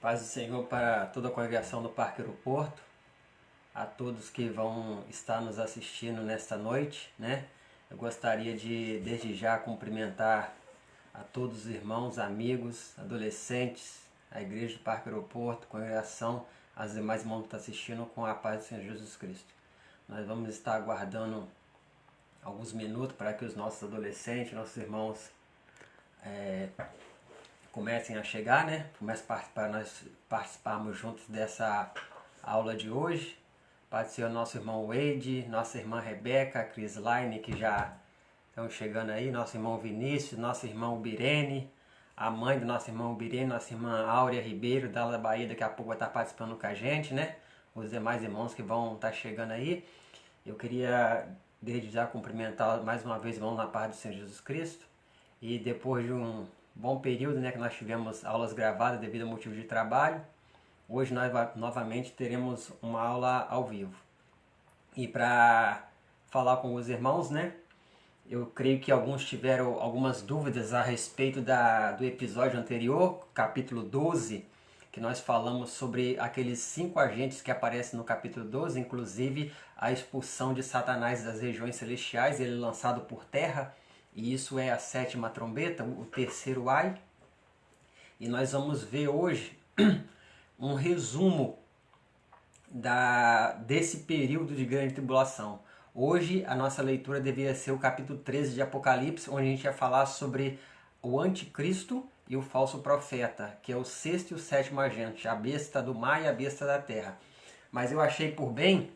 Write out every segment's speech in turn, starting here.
Paz do Senhor para toda a congregação do Parque Aeroporto, a todos que vão estar nos assistindo nesta noite, né? Eu gostaria de, desde já, cumprimentar a todos os irmãos, amigos, adolescentes, a Igreja do Parque Aeroporto, congregação, as demais irmãos que estão assistindo com a paz do Senhor Jesus Cristo. Nós vamos estar aguardando alguns minutos para que os nossos adolescentes, nossos irmãos comecem a chegar, né? Comece para nós participarmos juntos dessa aula de hoje. Pode ser o nosso irmão Wade, nossa irmã Rebeca, a Crislaine, que já estão chegando aí, nosso irmão Vinícius, nosso irmão Birene, a mãe do nosso irmão Birene, nossa irmã Áurea Ribeiro, da Bahia, daqui a pouco vai estar participando com a gente, né? Os demais irmãos que vão estar chegando aí. Eu queria, desde já, cumprimentar mais uma vez, irmãos, na paz do Senhor Jesus Cristo. E depois de um bom período, né, que nós tivemos aulas gravadas devido a motivo de trabalho, hoje nós novamente teremos uma aula ao vivo. E para falar com os irmãos, né, eu creio que alguns tiveram algumas dúvidas a respeito do episódio anterior, capítulo 12, que nós falamos sobre aqueles 5 agentes que aparecem no capítulo 12, inclusive a expulsão de Satanás das regiões celestiais, ele lançado por terra. E isso é a 7ª trombeta, o terceiro ai. E nós vamos ver hoje um resumo desse período de grande tribulação. Hoje a nossa leitura deveria ser o capítulo 13 de Apocalipse, onde a gente ia falar sobre o anticristo e o falso profeta, que é o 6º e o 7º agente, a besta do mar e a besta da terra. Mas eu achei por bem,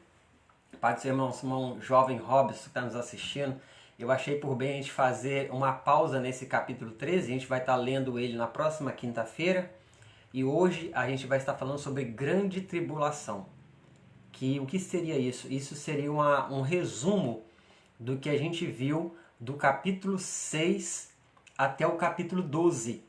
pode ser irmão jovem Robson que está nos assistindo, eu achei por bem a gente fazer uma pausa nesse capítulo 13, a gente vai estar lendo ele na próxima quinta-feira, e hoje a gente vai estar falando sobre grande tribulação. O que seria isso? Isso seria um resumo do que a gente viu do capítulo 6 até o capítulo 12.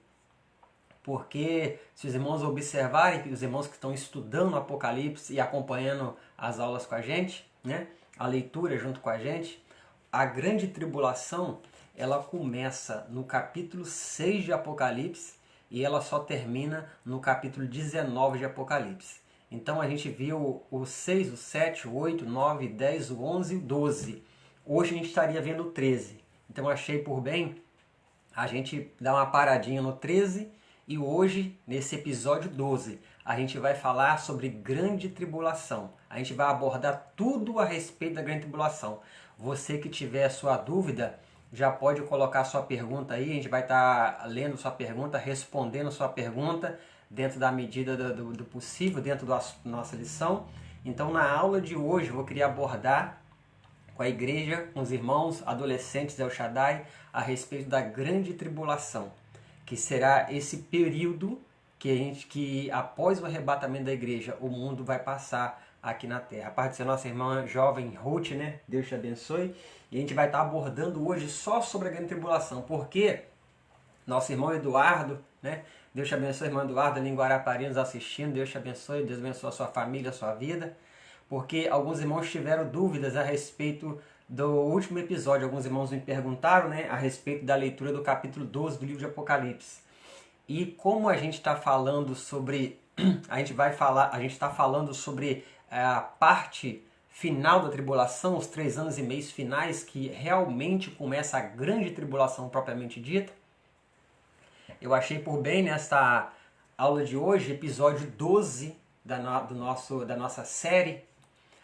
Porque se os irmãos observarem, os irmãos que estão estudando o Apocalipse e acompanhando as aulas com a gente, né, a leitura junto com a gente, a grande tribulação, ela começa no capítulo 6 de Apocalipse e ela só termina no capítulo 19 de Apocalipse. Então a gente viu o 6, o 7, o 8, o 9, o 10, o 11 e o 12. Hoje a gente estaria vendo o 13. Então eu achei por bem a gente dar uma paradinha no 13 e hoje, nesse episódio 12, a gente vai falar sobre grande tribulação. A gente vai abordar tudo a respeito da grande tribulação. Você que tiver sua dúvida, já pode colocar sua pergunta aí, a gente vai estar lendo sua pergunta, respondendo sua pergunta dentro da medida do possível, dentro da nossa lição. Então na aula de hoje eu queria abordar com a igreja, com os irmãos, adolescentes El Shaddai, a respeito da grande tribulação, que será esse período que após o arrebatamento da igreja, o mundo vai passar aqui na Terra. A parte de ser nossa irmã jovem Ruth, né? Deus te abençoe. E a gente vai estar abordando hoje só sobre a grande tribulação, porque nosso irmão Eduardo, né? Deus te abençoe, irmão Eduardo, ali em Guarapari nos assistindo. Deus te abençoe, Deus abençoe a sua família, a sua vida. Porque alguns irmãos tiveram dúvidas a respeito do último episódio. Alguns irmãos me perguntaram, né, a respeito da leitura do capítulo 12 do livro de Apocalipse. E como a gente está falando sobre, a gente está falando sobre a parte final da tribulação, os 3 anos e meio finais, que realmente começa a grande tribulação propriamente dita. Eu achei por bem nesta aula de hoje, episódio 12 da nossa série,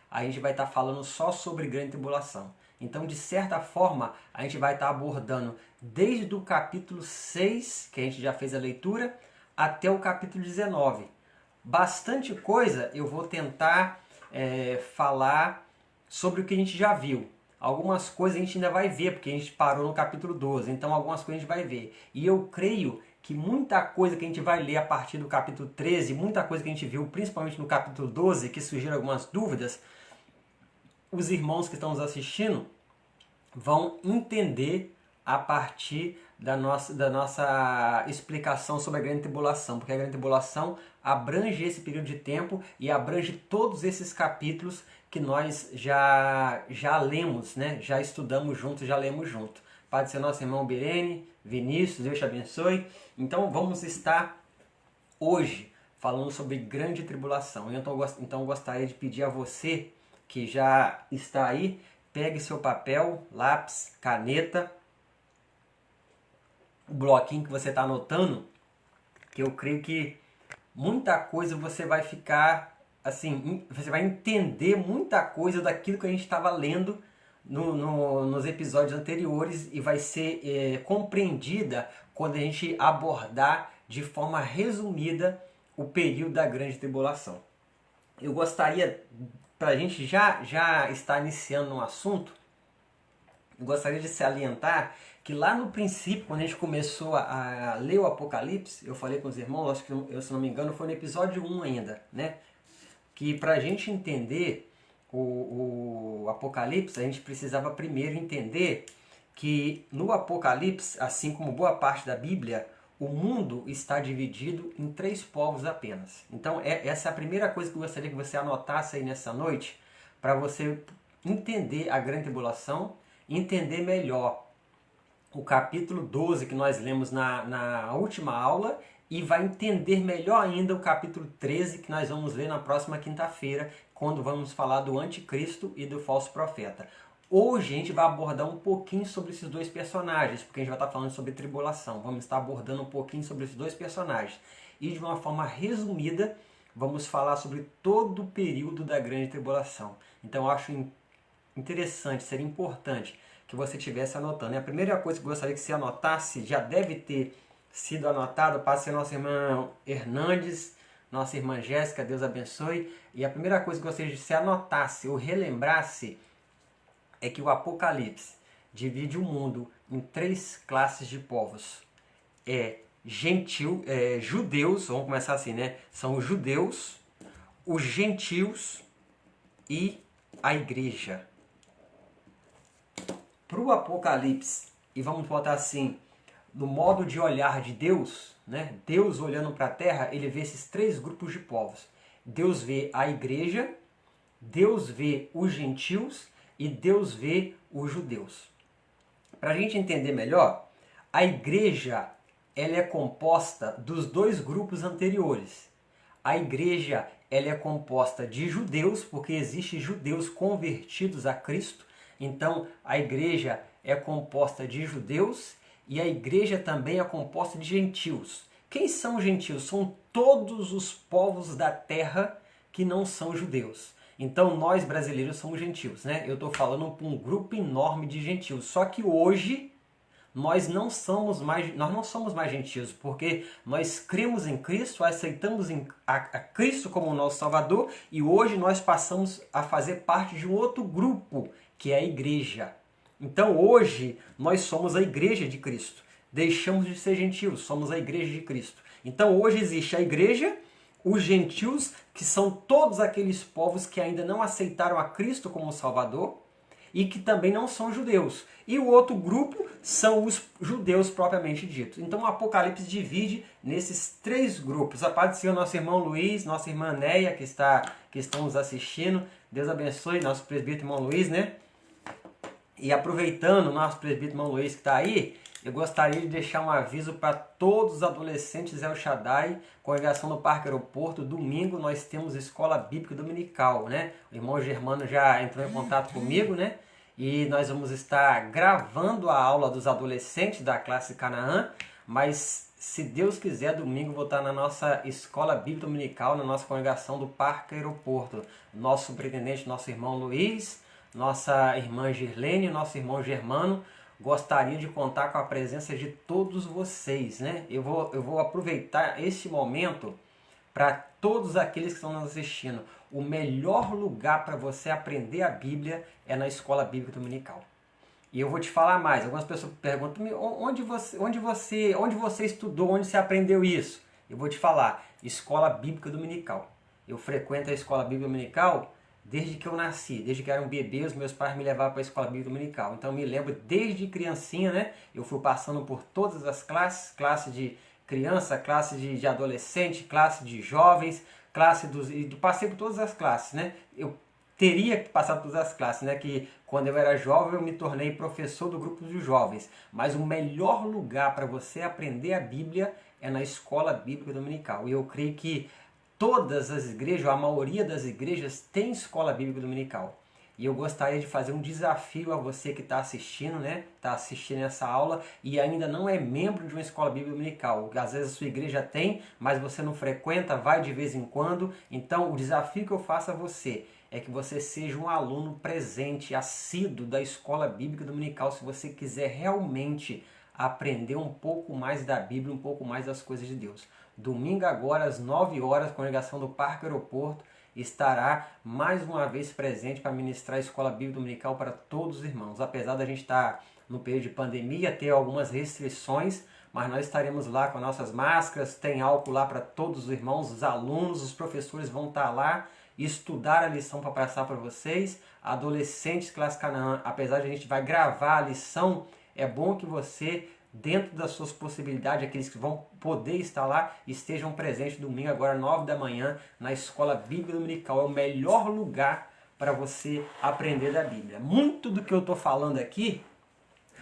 a gente vai estar falando só sobre grande tribulação. Então, de certa forma, a gente vai estar abordando desde o capítulo 6, que a gente já fez a leitura, até o capítulo 19. Bastante coisa eu vou tentar falar sobre o que a gente já viu. Algumas coisas a gente ainda vai ver, porque a gente parou no capítulo 12, então algumas coisas a gente vai ver. E eu creio que muita coisa que a gente vai ler a partir do capítulo 13, muita coisa que a gente viu, principalmente no capítulo 12, que surgiram algumas dúvidas, os irmãos que estão nos assistindo vão entender a partir da nossa explicação sobre a grande tribulação, porque a grande tribulação abrange esse período de tempo e abrange todos esses capítulos que nós já lemos, né? Já estudamos juntos, já lemos junto. Pode ser nosso irmão Birene, Vinícius, Deus te abençoe. Então vamos estar hoje falando sobre grande tribulação. Então eu gostaria de pedir a você que já está aí, pegue seu papel, lápis, caneta, o bloquinho que você está anotando, que eu creio que muita coisa você vai ficar, assim, você vai entender muita coisa daquilo que a gente estava lendo nos episódios anteriores e vai ser compreendida quando a gente abordar de forma resumida o período da grande tribulação. Eu gostaria, para a gente já estar iniciando um assunto, eu gostaria de salientar que lá no princípio, quando a gente começou a ler o Apocalipse, eu falei com os irmãos, acho que, se não me engano, foi no episódio 1 ainda, né? Que para a gente entender o Apocalipse, a gente precisava primeiro entender que no Apocalipse, assim como boa parte da Bíblia, o mundo está dividido em 3 povos apenas. Então essa é a primeira coisa que eu gostaria que você anotasse aí nessa noite, para você entender a grande tribulação, entender melhor o capítulo 12 que nós lemos na última aula, e vai entender melhor ainda o capítulo 13 que nós vamos ler na próxima quinta-feira, quando vamos falar do anticristo e do falso profeta. Hoje a gente vai abordar um pouquinho sobre esses 2 personagens, porque a gente vai estar falando sobre tribulação. Vamos estar abordando um pouquinho sobre esses 2 personagens. E de uma forma resumida, vamos falar sobre todo o período da grande tribulação. Então eu acho interessante, seria importante que você estivesse anotando. E a primeira coisa que eu gostaria que você anotasse, já deve ter sido anotado, passe a nossa irmã Hernandes, nossa irmã Jéssica, Deus abençoe. E a primeira coisa que eu gostaria que você anotasse ou relembrasse é que o Apocalipse divide o mundo em 3 classes de povos. Judeus, vamos começar assim, né? São os judeus, os gentios e a igreja. Para o Apocalipse, e vamos botar assim, no modo de olhar de Deus, né? Deus olhando para a terra, ele vê esses 3 grupos de povos. Deus vê a igreja, Deus vê os gentios e Deus vê os judeus. Para a gente entender melhor, a igreja ela é composta dos 2 grupos anteriores. A igreja ela é composta de judeus, porque existem judeus convertidos a Cristo. Então a igreja é composta de judeus e a igreja também é composta de gentios. Quem são os gentios? São todos os povos da terra que não são judeus. Então nós brasileiros somos gentios, né? Eu estou falando para um grupo enorme de gentios. Só que hoje nós não somos mais gentios, porque nós cremos em Cristo, aceitamos a Cristo como nosso Salvador, e hoje nós passamos a fazer parte de um outro grupo, que é a igreja. Então hoje nós somos a igreja de Cristo. Deixamos de ser gentios, somos a igreja de Cristo. Então hoje existe a igreja, os gentios, que são todos aqueles povos que ainda não aceitaram a Cristo como Salvador e que também não são judeus. E o outro grupo são os judeus propriamente ditos. Então o Apocalipse divide nesses 3 grupos. A paz do Senhor, nosso irmão Luiz, nossa irmã Neia, que estão nos assistindo. Deus abençoe nosso presbítero irmão Luiz, né? E aproveitando o nosso presbítero irmão Luiz que está aí, eu gostaria de deixar um aviso para todos os adolescentes El Shaddai, congregação do Parque Aeroporto. Domingo nós temos escola bíblica dominical, né? O irmão Germano já entrou em contato comigo, né? E nós vamos estar gravando a aula dos adolescentes da classe Canaã, mas se Deus quiser, domingo vou estar na nossa escola bíblica dominical, na nossa congregação do Parque Aeroporto. Nosso superintendente, nosso irmão Luiz, nossa irmã Girlene, nosso irmão Germano, gostaria de contar com a presença de todos vocês, né? Eu vou aproveitar esse momento para todos aqueles que estão nos assistindo. O melhor lugar para você aprender a Bíblia é na escola bíblica dominical. E eu vou te falar mais. Algumas pessoas perguntam: onde você estudou, onde você aprendeu isso? Eu vou te falar: escola bíblica dominical. Eu frequento a escola bíblica dominical desde que eu nasci, desde que eu era um bebê, os meus pais me levavam para a escola bíblica dominical. Então eu me lembro desde criancinha, né? Eu fui passando por todas as classes, classe de criança, classe de adolescente, classe de jovens, passei por todas as classes, né? Eu teria que passar por todas as classes, né? Que quando eu era jovem eu me tornei professor do grupo de jovens. Mas o melhor lugar para você aprender a Bíblia é na escola bíblica dominical. E eu creio que todas as igrejas, a maioria das igrejas tem escola bíblica dominical. E eu gostaria de fazer um desafio a você que está assistindo, né? Está assistindo essa aula e ainda não é membro de uma escola bíblica dominical. Às vezes a sua igreja tem, mas você não frequenta, vai de vez em quando. Então o desafio que eu faço a você é que você seja um aluno presente, assíduo da escola bíblica dominical, se você quiser realmente aprender um pouco mais da Bíblia, um pouco mais das coisas de Deus. Domingo agora, às 9 horas, a congregação do Parque Aeroporto estará mais uma vez presente para ministrar a escola bíblica dominical para todos os irmãos. Apesar da gente estar no período de pandemia, ter algumas restrições, mas nós estaremos lá com nossas máscaras, tem álcool lá para todos os irmãos, os alunos, os professores vão estar lá, estudar a lição para passar para vocês. Adolescentes classe Canaã, apesar de a gente vai gravar a lição, é bom que você, dentro das suas possibilidades, aqueles que vão poder estar lá, estejam presentes domingo agora 9 da manhã na Escola Bíblica Dominical. É o melhor lugar para você aprender da Bíblia. Muito do que eu estou falando aqui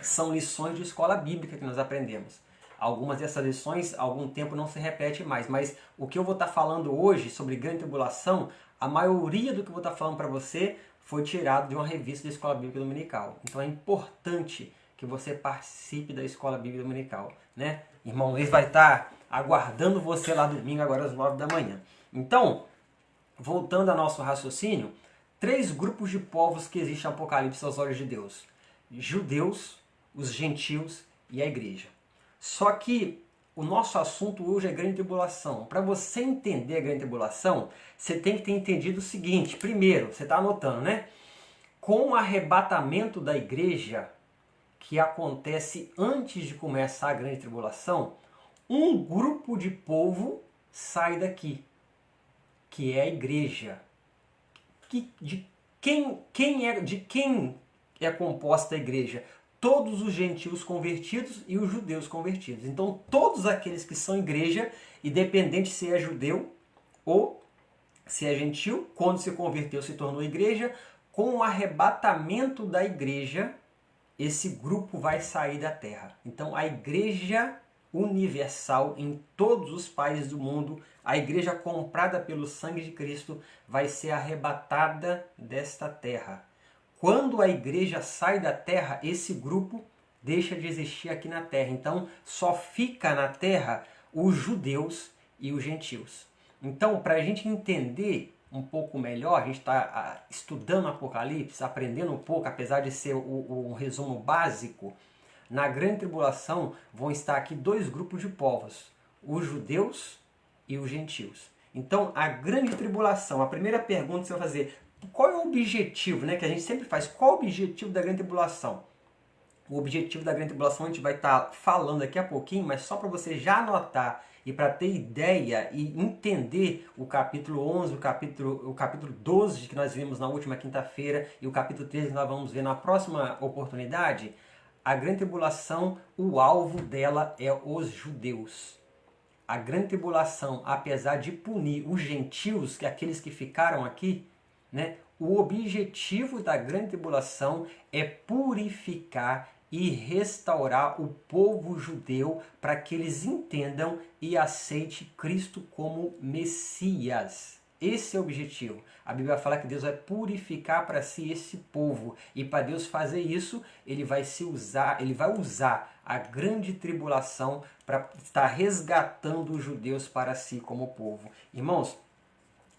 são lições de escola bíblica que nós aprendemos. Algumas dessas lições, há algum tempo não se repete mais, mas o que eu vou estar falando hoje sobre grande tribulação, a maioria do que eu vou estar falando para você foi tirado de uma revista da Escola Bíblica Dominical. Então é importante que você participe da Escola Bíblica Dominical, né? Irmão Luiz vai estar aguardando você lá domingo, agora às 9 da manhã. Então, voltando ao nosso raciocínio, 3 grupos de povos que existem no Apocalipse aos olhos de Deus: judeus, os gentios e a igreja. Só que o nosso assunto hoje é grande tribulação. Para você entender a grande tribulação, você tem que ter entendido o seguinte. Primeiro, você está anotando, né? Com o arrebatamento da igreja, que acontece antes de começar a grande tribulação, um grupo de povo sai daqui, que é a igreja. De quem é composta a igreja? Todos os gentios convertidos e os judeus convertidos. Então todos aqueles que são igreja, independente se é judeu ou se é gentio, quando se converteu se tornou igreja, com o arrebatamento da igreja, esse grupo vai sair da terra. Então a igreja universal em todos os países do mundo, a igreja comprada pelo sangue de Cristo, vai ser arrebatada desta terra. Quando a igreja sai da terra, esse grupo deixa de existir aqui na terra. Então só fica na terra os judeus e os gentios. Então, para a gente entender um pouco melhor, a gente está estudando Apocalipse, aprendendo um pouco, apesar de ser um resumo básico. Na grande tribulação vão estar aqui 2 grupos de povos, os judeus e os gentios. Então, a grande tribulação, a primeira pergunta que você vai fazer, qual é o objetivo, né, que a gente sempre faz, qual é o objetivo da grande tribulação? O objetivo da grande tribulação a gente vai estar falando daqui a pouquinho, mas só para você já anotar e para ter ideia e entender o capítulo 11, o capítulo 12 que nós vimos na última quinta-feira e o capítulo 13 que nós vamos ver na próxima oportunidade, a grande tribulação, o alvo dela é os judeus. A grande tribulação, apesar de punir os gentios, que é aqueles que ficaram aqui, né, o objetivo da grande tribulação é purificar e restaurar o povo judeu para que eles entendam e aceitem Cristo como Messias. Esse é o objetivo. A Bíblia fala que Deus vai purificar para si esse povo. E para Deus fazer isso, ele vai usar a grande tribulação para estar resgatando os judeus para si como povo. Irmãos,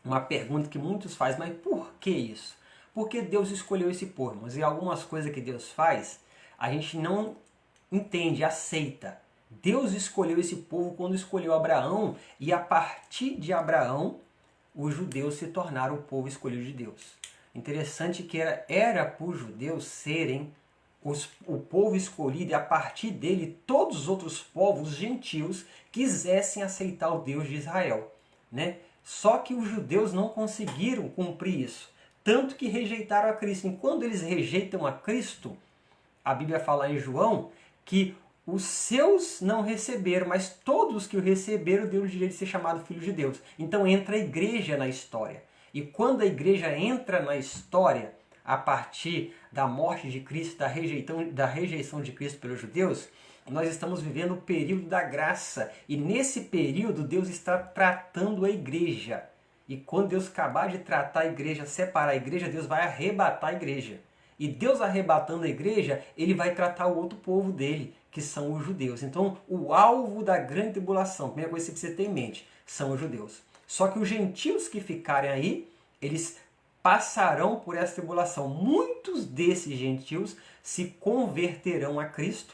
uma pergunta que muitos fazem, mas por que isso? Por que Deus escolheu esse povo, irmãos? E algumas coisas que Deus faz, a gente não entende, aceita. Deus escolheu esse povo quando escolheu Abraão, e a partir de Abraão, os judeus se tornaram o povo escolhido de Deus. Interessante que era para os judeus serem o povo escolhido, e a partir dele todos os outros povos gentios quisessem aceitar o Deus de Israel, né? Só que os judeus não conseguiram cumprir isso, tanto que rejeitaram a Cristo. E quando eles rejeitam a Cristo, a Bíblia fala em João que os seus não receberam, mas todos que o receberam deu o direito de ser chamado filho de Deus. Então entra a igreja na história. E quando a igreja entra na história, a partir da morte de Cristo, da rejeição de Cristo pelos judeus, nós estamos vivendo o período da graça. E nesse período Deus está tratando a igreja. E quando Deus acabar de tratar a igreja, separar a igreja, Deus vai arrebatar a igreja. E Deus arrebatando a igreja, Ele vai tratar o outro povo dele, que são os judeus. Então, o alvo da grande tribulação, a primeira coisa que você tem em mente, são os judeus. Só que os gentios que ficarem aí, eles passarão por essa tribulação. Muitos desses gentios se converterão a Cristo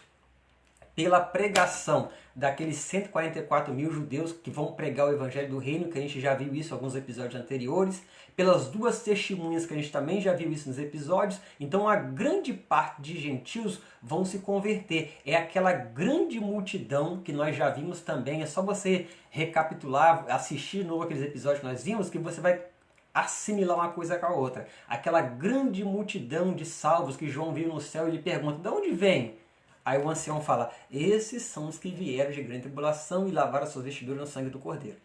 pela pregação daqueles 144 mil judeus que vão pregar o evangelho do reino, que a gente já viu isso em alguns episódios anteriores, pelas duas testemunhas que a gente também já viu isso nos episódios. Então a grande parte de gentios vão se converter. É aquela grande multidão que nós já vimos também. É só você recapitular, assistir de novo aqueles episódios que nós vimos, que você vai assimilar uma coisa com a outra. Aquela grande multidão de salvos que João viu no céu e lhe pergunta: de onde vem? Aí o ancião fala: esses são os que vieram de grande tribulação e lavaram suas vestiduras no sangue do Cordeiro.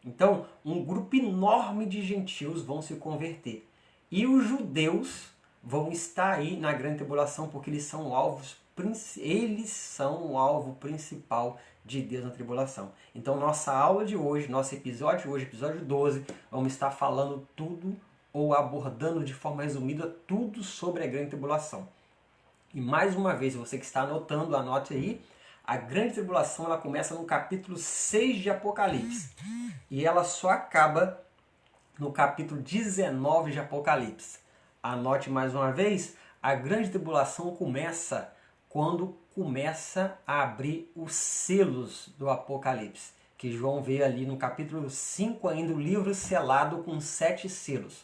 Então, um grupo enorme de gentios vão se converter. E os judeus vão estar aí na grande tribulação porque eles são o alvo principal de Deus na tribulação. Então, nossa aula de hoje, nosso episódio de hoje, episódio 12, vamos estar falando tudo ou abordando de forma resumida tudo sobre a grande tribulação. E mais uma vez, você que está anotando, anote aí, a grande tribulação ela começa no capítulo 6 de Apocalipse. E ela só acaba no capítulo 19 de Apocalipse. Anote mais uma vez, a grande tribulação começa quando começa a abrir os selos do Apocalipse. Que João vê ali no capítulo 5 ainda o livro selado com 7 selos.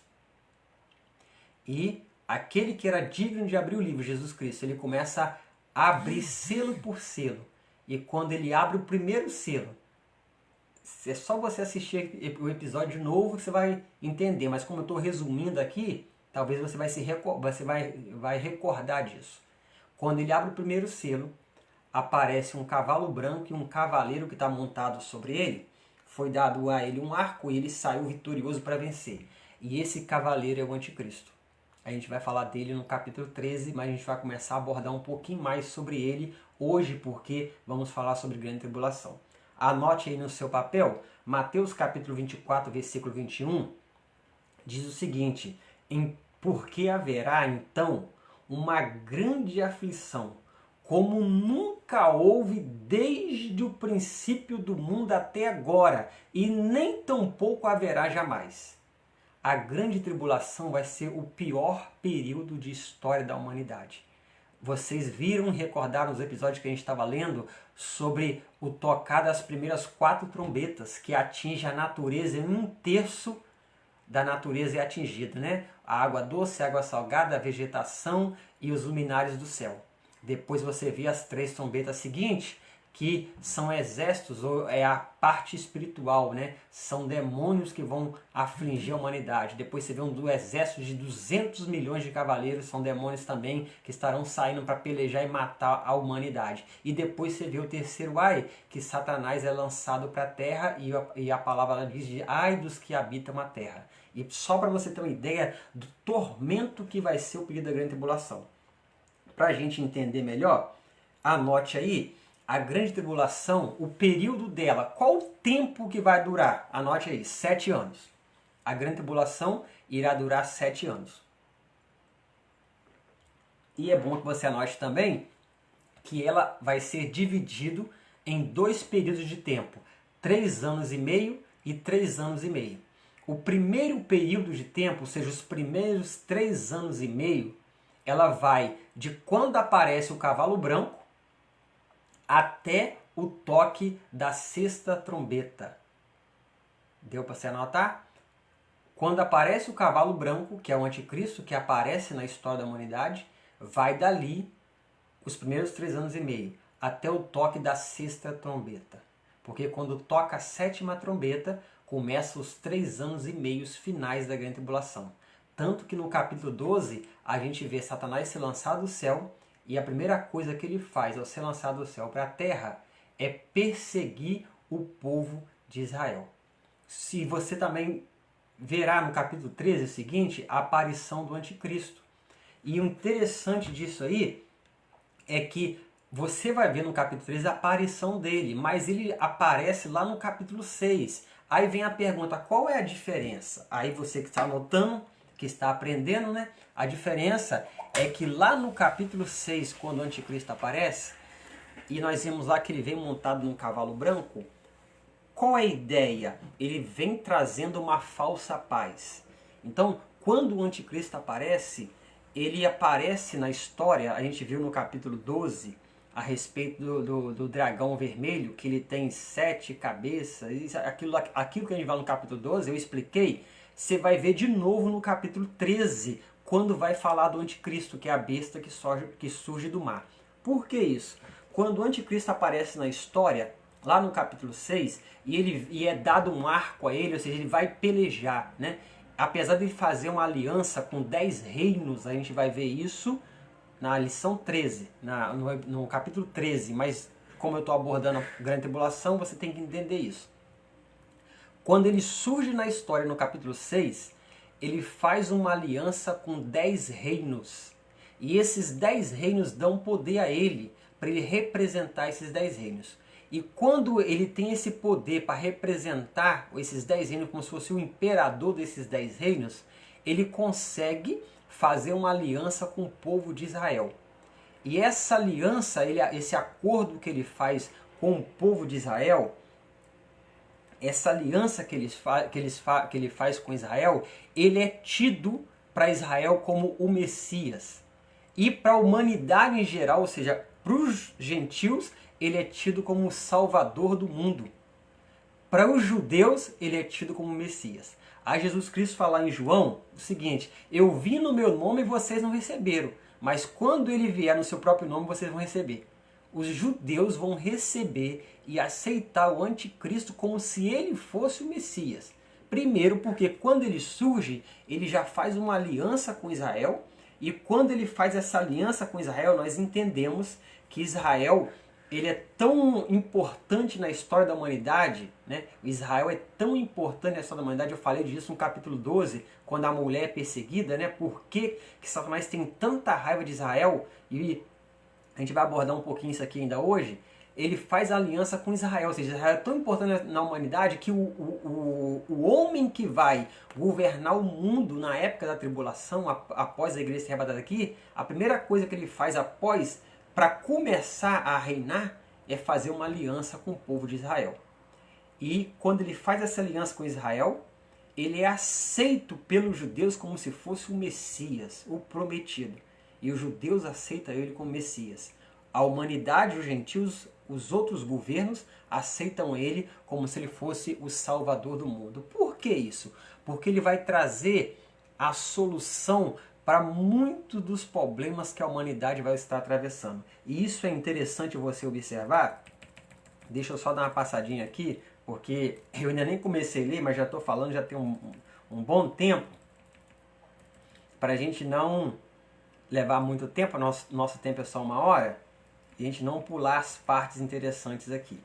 E aquele que era digno de abrir o livro, Jesus Cristo, ele começa a abrir selo por selo. E quando ele abre o primeiro selo, é só você assistir o episódio de novo que você vai entender. Mas como eu estou resumindo aqui, talvez você vai recordar disso. Quando ele abre o primeiro selo, aparece um cavalo branco e um cavaleiro que está montado sobre ele. Foi dado a ele um arco e ele saiu vitorioso para vencer. E esse cavaleiro é o anticristo. A gente vai falar dele no capítulo 13, mas a gente vai começar a abordar um pouquinho mais sobre ele hoje, porque vamos falar sobre grande tribulação. Anote aí no seu papel, Mateus capítulo 24, versículo 21, diz o seguinte: porque haverá então uma grande aflição, como nunca houve desde o princípio do mundo até agora, e nem tampouco haverá jamais. A grande tribulação vai ser o pior período de história da humanidade. Vocês viram, recordaram os episódios que a gente estava lendo sobre o tocar das primeiras 4 trombetas, que atinge a natureza em 1/3 da natureza é atingida, né? A água doce, a água salgada, a vegetação e os luminares do céu. Depois você vê as 3 trombetas seguintes, que são exércitos, ou é a parte espiritual, né? São demônios que vão afligir a humanidade. Depois você vê um exército de 200 milhões de cavaleiros, são demônios também que estarão saindo para pelejar e matar a humanidade. E depois você vê o terceiro ai, que Satanás é lançado para a terra e a palavra diz de ai dos que habitam a terra. E só para você ter uma ideia do tormento que vai ser o período da grande tribulação. Para a gente entender melhor, anote aí a grande tribulação, o período dela. Qual o tempo que vai durar? Anote aí, 7 anos. A grande tribulação irá durar 7 anos. E é bom que você anote também que ela vai ser dividido em 2 períodos de tempo. 3 anos e meio e 3 anos e meio. O primeiro período de tempo, ou seja, os primeiros 3 anos e meio, ela vai de quando aparece o cavalo branco até o toque da 6ª trombeta. Deu para você anotar? Quando aparece o cavalo branco, que é o anticristo, que aparece na história da humanidade, vai dali os primeiros 3 anos e meio, até o toque da 6ª trombeta. Porque quando toca a 7ª trombeta, começa os 3 anos e meio finais da grande tribulação. Tanto que no capítulo 12, a gente vê Satanás ser lançado do céu, e a primeira coisa que ele faz ao ser lançado do céu para a terra é perseguir o povo de Israel. Se você também verá no capítulo 13 o seguinte, a aparição do anticristo. E o interessante disso aí é que você vai ver no capítulo 3 a aparição dele, mas ele aparece lá no capítulo 6. Aí vem a pergunta, qual é a diferença? Aí você que está anotando, que está aprendendo, né? A diferença é que lá no capítulo 6, quando o anticristo aparece, e nós vimos lá que ele vem montado num cavalo branco, qual é a ideia? Ele vem trazendo uma falsa paz. Então, quando o anticristo aparece, ele aparece na história, a gente viu no capítulo 12, a respeito do dragão vermelho, que ele tem 7 cabeças, aquilo que a gente vai no capítulo 12, eu expliquei, você vai ver de novo no capítulo 13, quando vai falar do anticristo, que é a besta que surge do mar. Por que isso? Quando o anticristo aparece na história, lá no capítulo 6, e é dado um arco a ele, ou seja, ele vai pelejar, né? Apesar de ele fazer uma aliança com 10 reinos, a gente vai ver isso na lição 13, no capítulo 13, mas como eu estou abordando a grande tribulação, você tem que entender isso. Quando ele surge na história no capítulo 6, ele faz uma aliança com 10 reinos. E esses 10 reinos dão poder a ele, para ele representar esses 10 reinos. E quando ele tem esse poder para representar esses 10 reinos como se fosse o imperador desses 10 reinos, ele consegue fazer uma aliança com o povo de Israel. E essa aliança, esse acordo que ele faz com o povo de Israel, essa aliança que ele faz com Israel, ele é tido para Israel como o Messias. E para a humanidade em geral, ou seja, para os gentios, ele é tido como o Salvador do mundo. Para os judeus, ele é tido como Messias. Aí Jesus Cristo fala em João o seguinte: eu vim no meu nome e vocês não receberam, mas quando ele vier no seu próprio nome, vocês vão receber. Os judeus vão receber e aceitar o anticristo como se ele fosse o Messias. Primeiro porque quando ele surge, ele já faz uma aliança com Israel, e quando ele faz essa aliança com Israel, nós entendemos que Israel ele é tão importante na história da humanidade, né? Israel é tão importante na história da humanidade, eu falei disso no capítulo 12, quando a mulher é perseguida, né? Por que Satanás tem tanta raiva de Israel? E a gente vai abordar um pouquinho isso aqui ainda hoje. Ele faz aliança com Israel, ou seja, Israel é tão importante na humanidade que o homem que vai governar o mundo na época da tribulação, após a igreja ser arrebatada aqui, a primeira coisa que ele faz após, para começar a reinar, é fazer uma aliança com o povo de Israel. E quando ele faz essa aliança com Israel, ele é aceito pelos judeus como se fosse o Messias, o prometido. E os judeus aceitam ele como Messias. A humanidade, os gentios, os outros governos aceitam ele como se ele fosse o Salvador do mundo. Por que isso? Porque ele vai trazer a solução para muitos dos problemas que a humanidade vai estar atravessando. E isso é interessante você observar. Deixa eu só dar uma passadinha aqui, porque eu ainda nem comecei a ler, mas já estou falando, já tem um bom tempo, para a gente não levar muito tempo, nosso tempo é só 1 hora, e a gente não pular as partes interessantes aqui.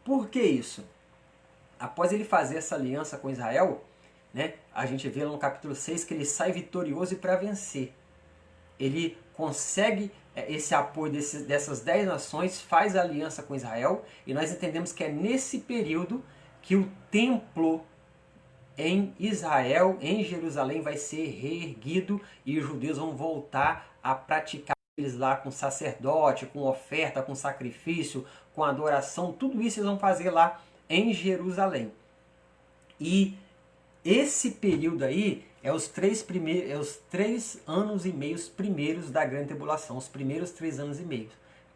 Por que isso? Após ele fazer essa aliança com Israel, né, a gente vê lá no capítulo 6 que ele sai vitorioso e para vencer. Ele consegue esse apoio dessas 10 nações, faz a aliança com Israel, e nós entendemos que é nesse período que o templo em Israel, em Jerusalém, vai ser reerguido e os judeus vão voltar a praticar eles lá com sacerdote, com oferta, com sacrifício, com adoração, tudo isso eles vão fazer lá em Jerusalém. E esse período aí é os 3 anos e meios primeiros da grande tribulação, os primeiros 3 anos e meio.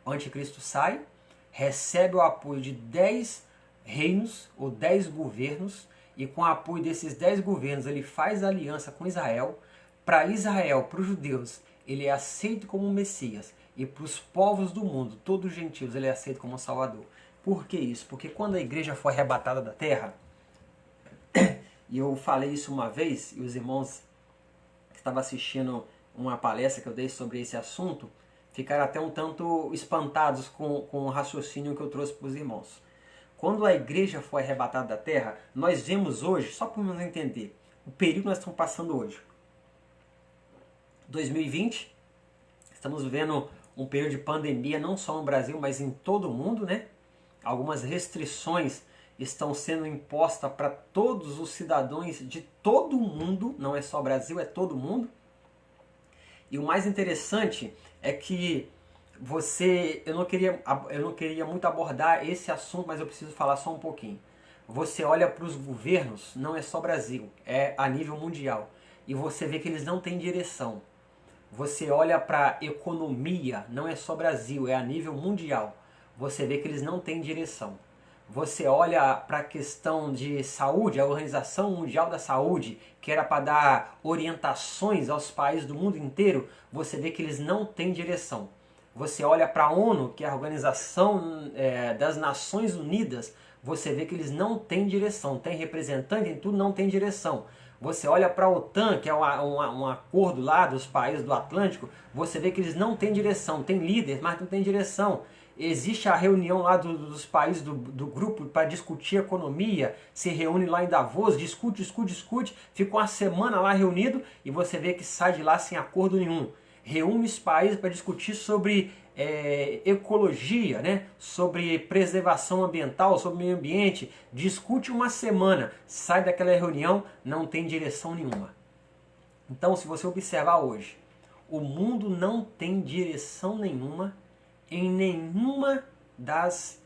O anticristo sai, recebe o apoio de 10 reinos ou 10 governos, e com o apoio desses 10 governos ele faz aliança com Israel. Para Israel, para os judeus, ele é aceito como Messias, e para os povos do mundo, todos os gentios, ele é aceito como Salvador. Por que isso? Porque quando a igreja foi arrebatada da terra, e eu falei isso uma vez, e os irmãos que estavam assistindo uma palestra que eu dei sobre esse assunto, ficaram até um tanto espantados com o raciocínio que eu trouxe para os irmãos. Quando a igreja foi arrebatada da terra, nós vemos hoje, só para nos entender, o período que nós estamos passando hoje. 2020, estamos vivendo um período de pandemia, não só no Brasil, mas em todo o mundo, né? Algumas restrições estão sendo impostas para todos os cidadãos de todo o mundo, não é só Brasil, é todo mundo. E o mais interessante é que eu não queria muito abordar esse assunto, mas eu preciso falar só um pouquinho. Você olha para os governos, não é só Brasil, é a nível mundial, e você vê que eles não têm direção. Você olha para a economia, não é só Brasil, é a nível mundial. Você vê que eles não têm direção. Você olha para a questão de saúde, a Organização Mundial da Saúde, que era para dar orientações aos países do mundo inteiro, você vê que eles não têm direção. Você olha para a ONU, que é a Organização das Nações Unidas, você vê que eles não têm direção. Tem representante em tudo, não tem direção. Você olha para a OTAN, que é um acordo lá dos países do Atlântico, você vê que eles não têm direção. Tem líderes, mas não tem direção. Existe a reunião lá dos países do grupo para discutir economia, se reúne lá em Davos, discute, fica uma semana lá reunido e você vê que sai de lá sem acordo nenhum. Reúne os países para discutir sobre ecologia, né? Sobre preservação ambiental, sobre meio ambiente, discute uma semana, sai daquela reunião, não tem direção nenhuma. Então, se você observar hoje, o mundo não tem direção nenhuma em nenhuma das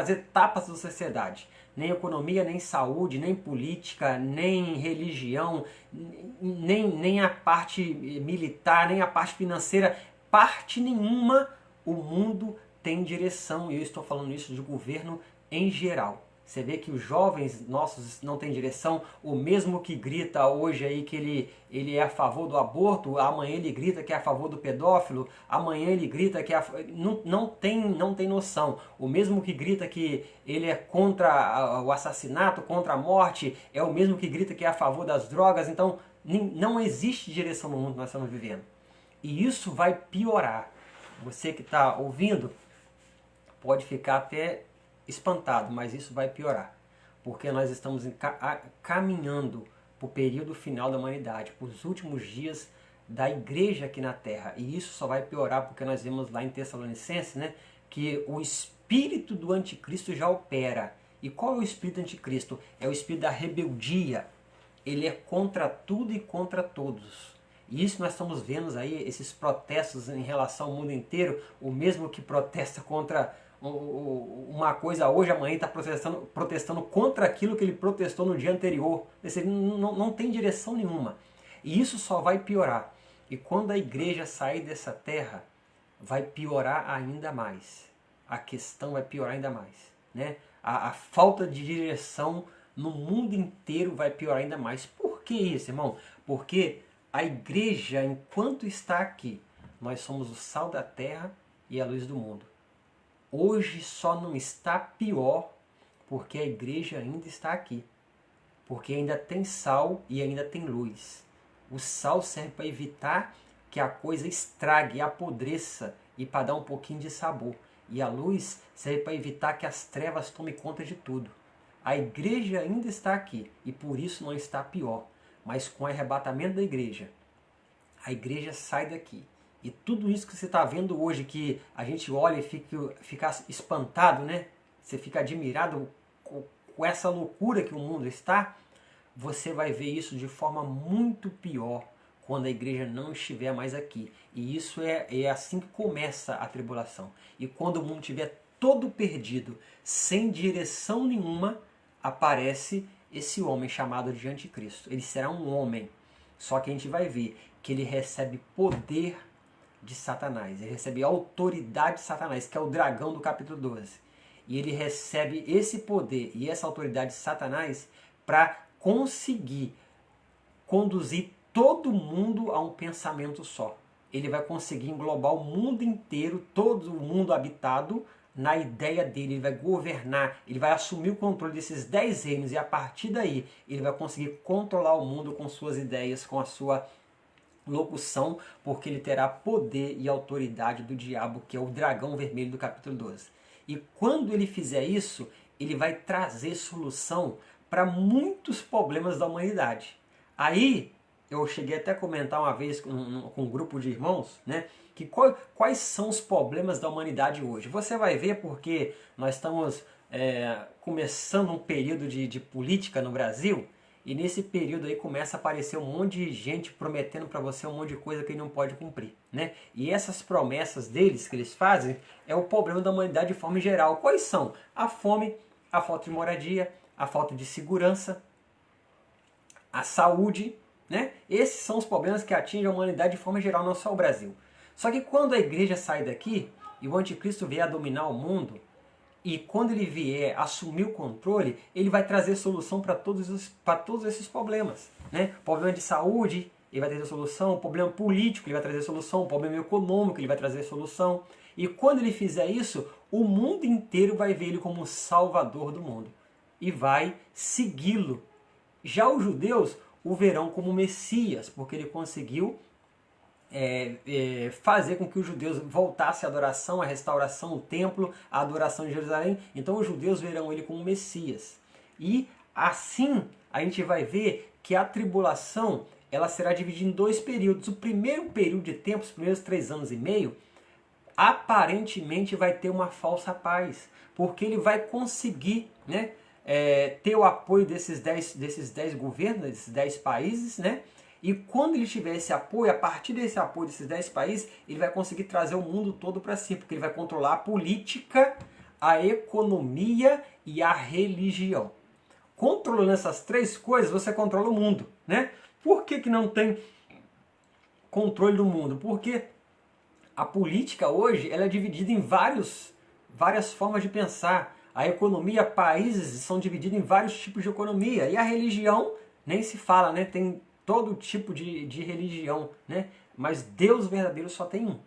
etapas da sociedade. Nem economia, nem saúde, nem política, nem religião, nem a parte militar, nem a parte financeira. Parte nenhuma o mundo tem direção. E eu estou falando isso de governo em geral. Você vê que os jovens nossos não têm direção, o mesmo que grita hoje aí que ele é a favor do aborto, amanhã ele grita que é a favor do pedófilo, amanhã ele grita que não tem noção. O mesmo que grita que ele é contra o assassinato, contra a morte, é o mesmo que grita que é a favor das drogas. Então não existe direção no mundo que nós estamos vivendo. E isso vai piorar. Você que está ouvindo pode ficar até espantado, mas isso vai piorar, porque nós estamos caminhando para o período final da humanidade, para os últimos dias da igreja aqui na Terra, e isso só vai piorar porque nós vemos lá em Tessalonicenses, né, que o espírito do anticristo já opera. E qual é o espírito do anticristo? É o espírito da rebeldia. Ele é contra tudo e contra todos. E isso nós estamos vendo aí, esses protestos em relação ao mundo inteiro, o mesmo que protesta contra uma coisa hoje, amanhã está protestando contra aquilo que ele protestou no dia anterior. Não tem direção nenhuma. E isso só vai piorar. E quando a igreja sair dessa terra, vai piorar ainda mais. A questão vai piorar ainda mais. Né? A falta de direção no mundo inteiro vai piorar ainda mais. Por que isso, irmão? Porque a igreja, enquanto está aqui, nós somos o sal da terra e a luz do mundo. Hoje só não está pior porque a igreja ainda está aqui. Porque ainda tem sal e ainda tem luz. O sal serve para evitar que a coisa estrague, apodreça e para dar um pouquinho de sabor. E a luz serve para evitar que as trevas tomem conta de tudo. A igreja ainda está aqui e por isso não está pior. Mas com o arrebatamento da igreja, a igreja sai daqui. E tudo isso que você está vendo hoje, que a gente olha e fica espantado, né? Você fica admirado com essa loucura que o mundo está, você vai ver isso de forma muito pior quando a igreja não estiver mais aqui. E isso é assim que começa a tribulação. E quando o mundo estiver todo perdido, sem direção nenhuma, aparece esse homem chamado de Anticristo. Ele será um homem, só que a gente vai ver que ele recebe poder de Satanás, ele recebe a autoridade de Satanás, que é o dragão do capítulo 12. E ele recebe esse poder e essa autoridade de Satanás para conseguir conduzir todo mundo a um pensamento só. Ele vai conseguir englobar o mundo inteiro, todo o mundo habitado, na ideia dele. Ele vai governar, ele vai assumir o controle desses 10 reinos e a partir daí ele vai conseguir controlar o mundo com suas ideias, com a sua locução, porque ele terá poder e autoridade do diabo, que é o dragão vermelho do capítulo 12. E quando ele fizer isso, ele vai trazer solução para muitos problemas da humanidade. Aí eu cheguei até a comentar uma vez com um grupo de irmãos, né, que quais são os problemas da humanidade hoje. Você vai ver porque nós estamos começando um período de política no Brasil, e nesse período aí começa a aparecer um monte de gente prometendo para você um monte de coisa que ele não pode cumprir, né? E essas promessas deles que eles fazem é o problema da humanidade de forma geral. Quais são? A fome, a falta de moradia, a falta de segurança, a saúde, né? Esses são os problemas que atingem a humanidade de forma geral, não só o Brasil. Só que quando a igreja sai daqui e o anticristo vier a dominar o mundo, e quando ele vier assumir o controle, ele vai trazer solução para todos esses problemas, né? Problema de saúde, ele vai trazer solução. Problema político, ele vai trazer solução. Problema econômico, ele vai trazer solução. E quando ele fizer isso, o mundo inteiro vai ver ele como o salvador do mundo e vai segui-lo. Já os judeus o verão como Messias, porque ele conseguiu fazer com que os judeus voltassem à adoração, à restauração, o templo, a adoração de Jerusalém. Então os judeus verão ele como Messias. E assim a gente vai ver que a tribulação ela será dividida em dois períodos. O primeiro período de tempo, os primeiros 3 anos e meio, aparentemente vai ter uma falsa paz, porque ele vai conseguir, né, ter o apoio desses 10 governos, desses 10 países, né? E quando ele tiver esse apoio, a partir desse apoio desses 10 países, ele vai conseguir trazer o mundo todo para si, porque ele vai controlar a política, a economia e a religião. Controlando essas 3 coisas, você controla o mundo, né? Por que não tem controle do mundo? Porque a política hoje ela é dividida em várias formas de pensar. A economia, países são divididos em vários tipos de economia. E a religião, nem se fala, né? Tem todo tipo de religião, né? Mas Deus verdadeiro só tem um.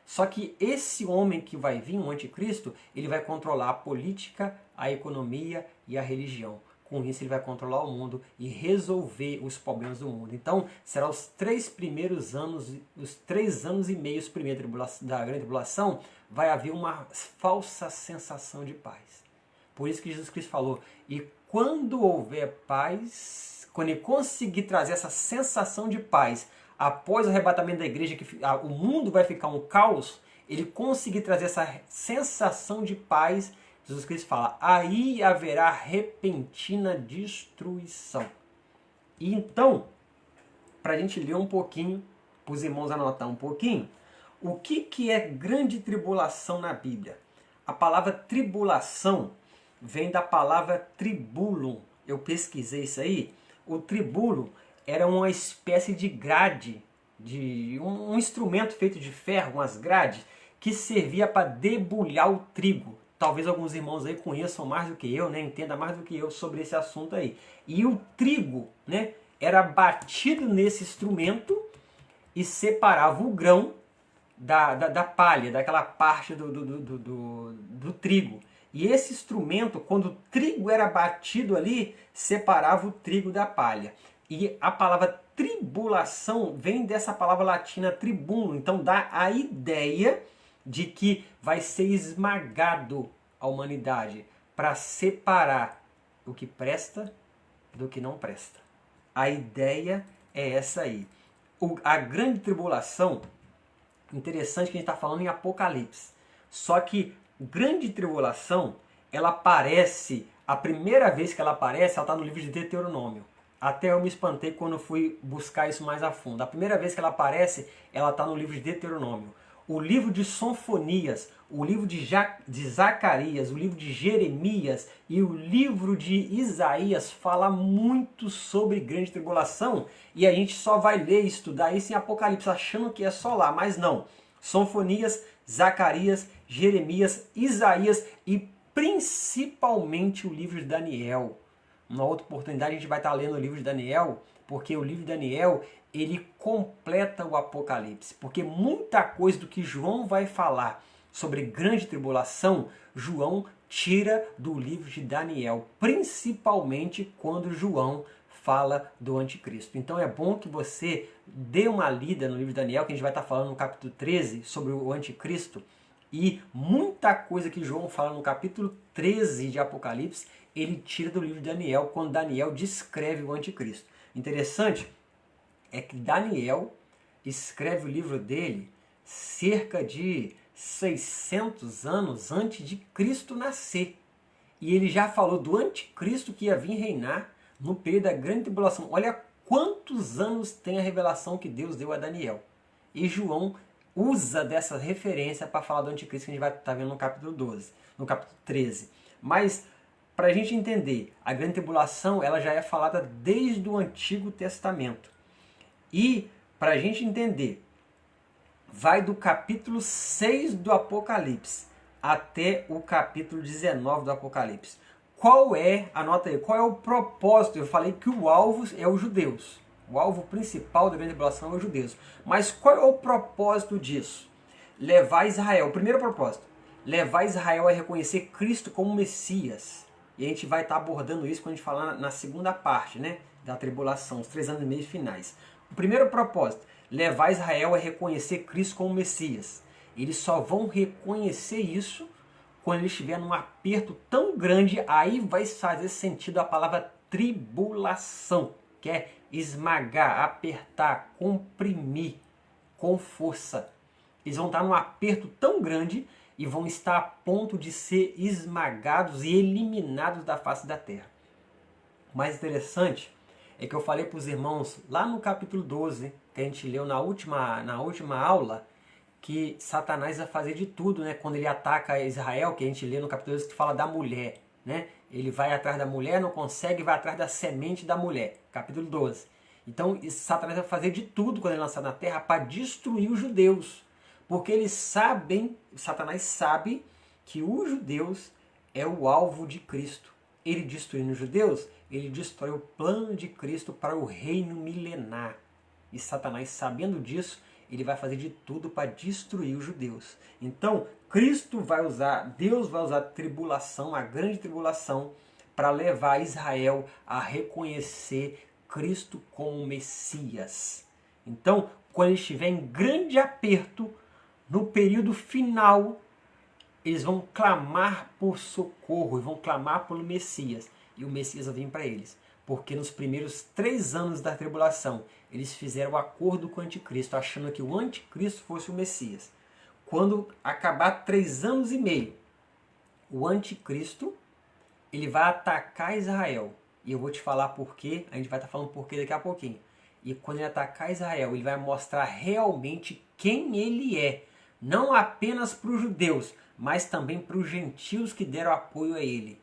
Só que esse homem que vai vir, o anticristo, ele vai controlar a política, a economia e a religião. Com isso ele vai controlar o mundo e resolver os problemas do mundo. Então será os 3 primeiros anos, os 3 anos e meio primeiro da grande tribulação, vai haver uma falsa sensação de paz. Por isso que Jesus Cristo falou, e quando houver paz, quando ele conseguir trazer essa sensação de paz, após o arrebatamento da igreja, que o mundo vai ficar um caos, ele conseguir trazer essa sensação de paz, Jesus Cristo fala, aí haverá repentina destruição. E então, para a gente ler um pouquinho, para os irmãos anotar um pouquinho, o que é grande tribulação na Bíblia? A palavra tribulação vem da palavra tribulum. Eu pesquisei isso aí. O tribulo era uma espécie de grade, de um instrumento feito de ferro, umas grades, que servia para debulhar o trigo. Talvez alguns irmãos aí conheçam mais do que eu, né? Entendam mais do que eu sobre esse assunto aí. E o trigo, né, era batido nesse instrumento e separava o grão da palha, daquela parte do trigo. E esse instrumento, quando o trigo era batido ali, separava o trigo da palha. E a palavra tribulação vem dessa palavra latina tribulo. Então dá a ideia de que vai ser esmagado a humanidade para separar o que presta do que não presta. A ideia é essa aí. A grande tribulação, interessante que a gente está falando em Apocalipse. Só que grande tribulação, ela aparece, a primeira vez que ela aparece, ela está no livro de Deuteronômio. Até eu me espantei quando fui buscar isso mais a fundo. A primeira vez que ela aparece, ela está no livro de Deuteronômio. O livro de Sonfonias, o livro de Zacarias, o livro de Jeremias e o livro de Isaías fala muito sobre grande tribulação. E a gente só vai ler e estudar isso em Apocalipse, achando que é só lá, mas não. Sonfonias, Zacarias, Jeremias, Isaías e principalmente o livro de Daniel. Uma outra oportunidade a gente vai estar lendo o livro de Daniel, porque o livro de Daniel ele completa o Apocalipse. Porque muita coisa do que João vai falar sobre grande tribulação, João tira do livro de Daniel, principalmente quando João fala do anticristo. Então é bom que você dê uma lida no livro de Daniel, que a gente vai estar falando no capítulo 13 sobre o anticristo, e muita coisa que João fala no capítulo 13 de Apocalipse, ele tira do livro de Daniel, quando Daniel descreve o anticristo. Interessante é que Daniel escreve o livro dele cerca de 600 anos antes de Cristo nascer. E ele já falou do anticristo que ia vir reinar no período da grande tribulação. Olha quantos anos tem a revelação que Deus deu a Daniel. E João usa dessa referência para falar do anticristo que a gente vai estar vendo no capítulo 12, no capítulo 13. Mas, para a gente entender, a grande tribulação ela já é falada desde o Antigo Testamento. E, para a gente entender, vai do capítulo 6 do Apocalipse até o capítulo 19 do Apocalipse. Qual é, anota aí, qual é o propósito? Eu falei que o alvo é os judeus. O alvo principal da grande tribulação é os judeus. Mas qual é o propósito disso? Levar Israel, o primeiro propósito, levar Israel a reconhecer Cristo como Messias. E a gente vai estar abordando isso quando a gente falar na segunda parte, né, da tribulação, os 3 anos e meio finais. O primeiro propósito, levar Israel a reconhecer Cristo como Messias. Eles só vão reconhecer isso quando ele estiver num aperto tão grande, aí vai fazer sentido a palavra tribulação, que é esmagar, apertar, comprimir com força. Eles vão estar num aperto tão grande e vão estar a ponto de ser esmagados e eliminados da face da terra. O mais interessante é que eu falei para os irmãos lá no capítulo 12, que a gente leu na última aula, que Satanás vai fazer de tudo, né? Quando ele ataca Israel, que a gente lê no capítulo 12, que fala da mulher, né? Ele vai atrás da mulher, não consegue, vai atrás da semente da mulher. Capítulo 12. Então, Satanás vai fazer de tudo quando ele lançar na terra para destruir os judeus. Porque eles sabem, Satanás sabe que os judeus é o alvo de Cristo. Ele destruindo os judeus, ele destrói o plano de Cristo para o reino milenar. E Satanás, sabendo disso, ele vai fazer de tudo para destruir os judeus. Então, Deus vai usar a tribulação, a grande tribulação, para levar Israel a reconhecer Cristo como Messias. Então, quando ele estiver em grande aperto, no período final, eles vão clamar por socorro, vão clamar pelo Messias. E o Messias vai vir para eles. Porque nos primeiros 3 anos da tribulação, eles fizeram acordo com o anticristo, achando que o anticristo fosse o Messias. Quando acabar 3 anos e meio, o anticristo ele vai atacar Israel. E eu vou te falar porquê, a gente vai estar falando porquê daqui a pouquinho. E quando ele atacar Israel, ele vai mostrar realmente quem ele é. Não apenas para os judeus, mas também para os gentios que deram apoio a ele.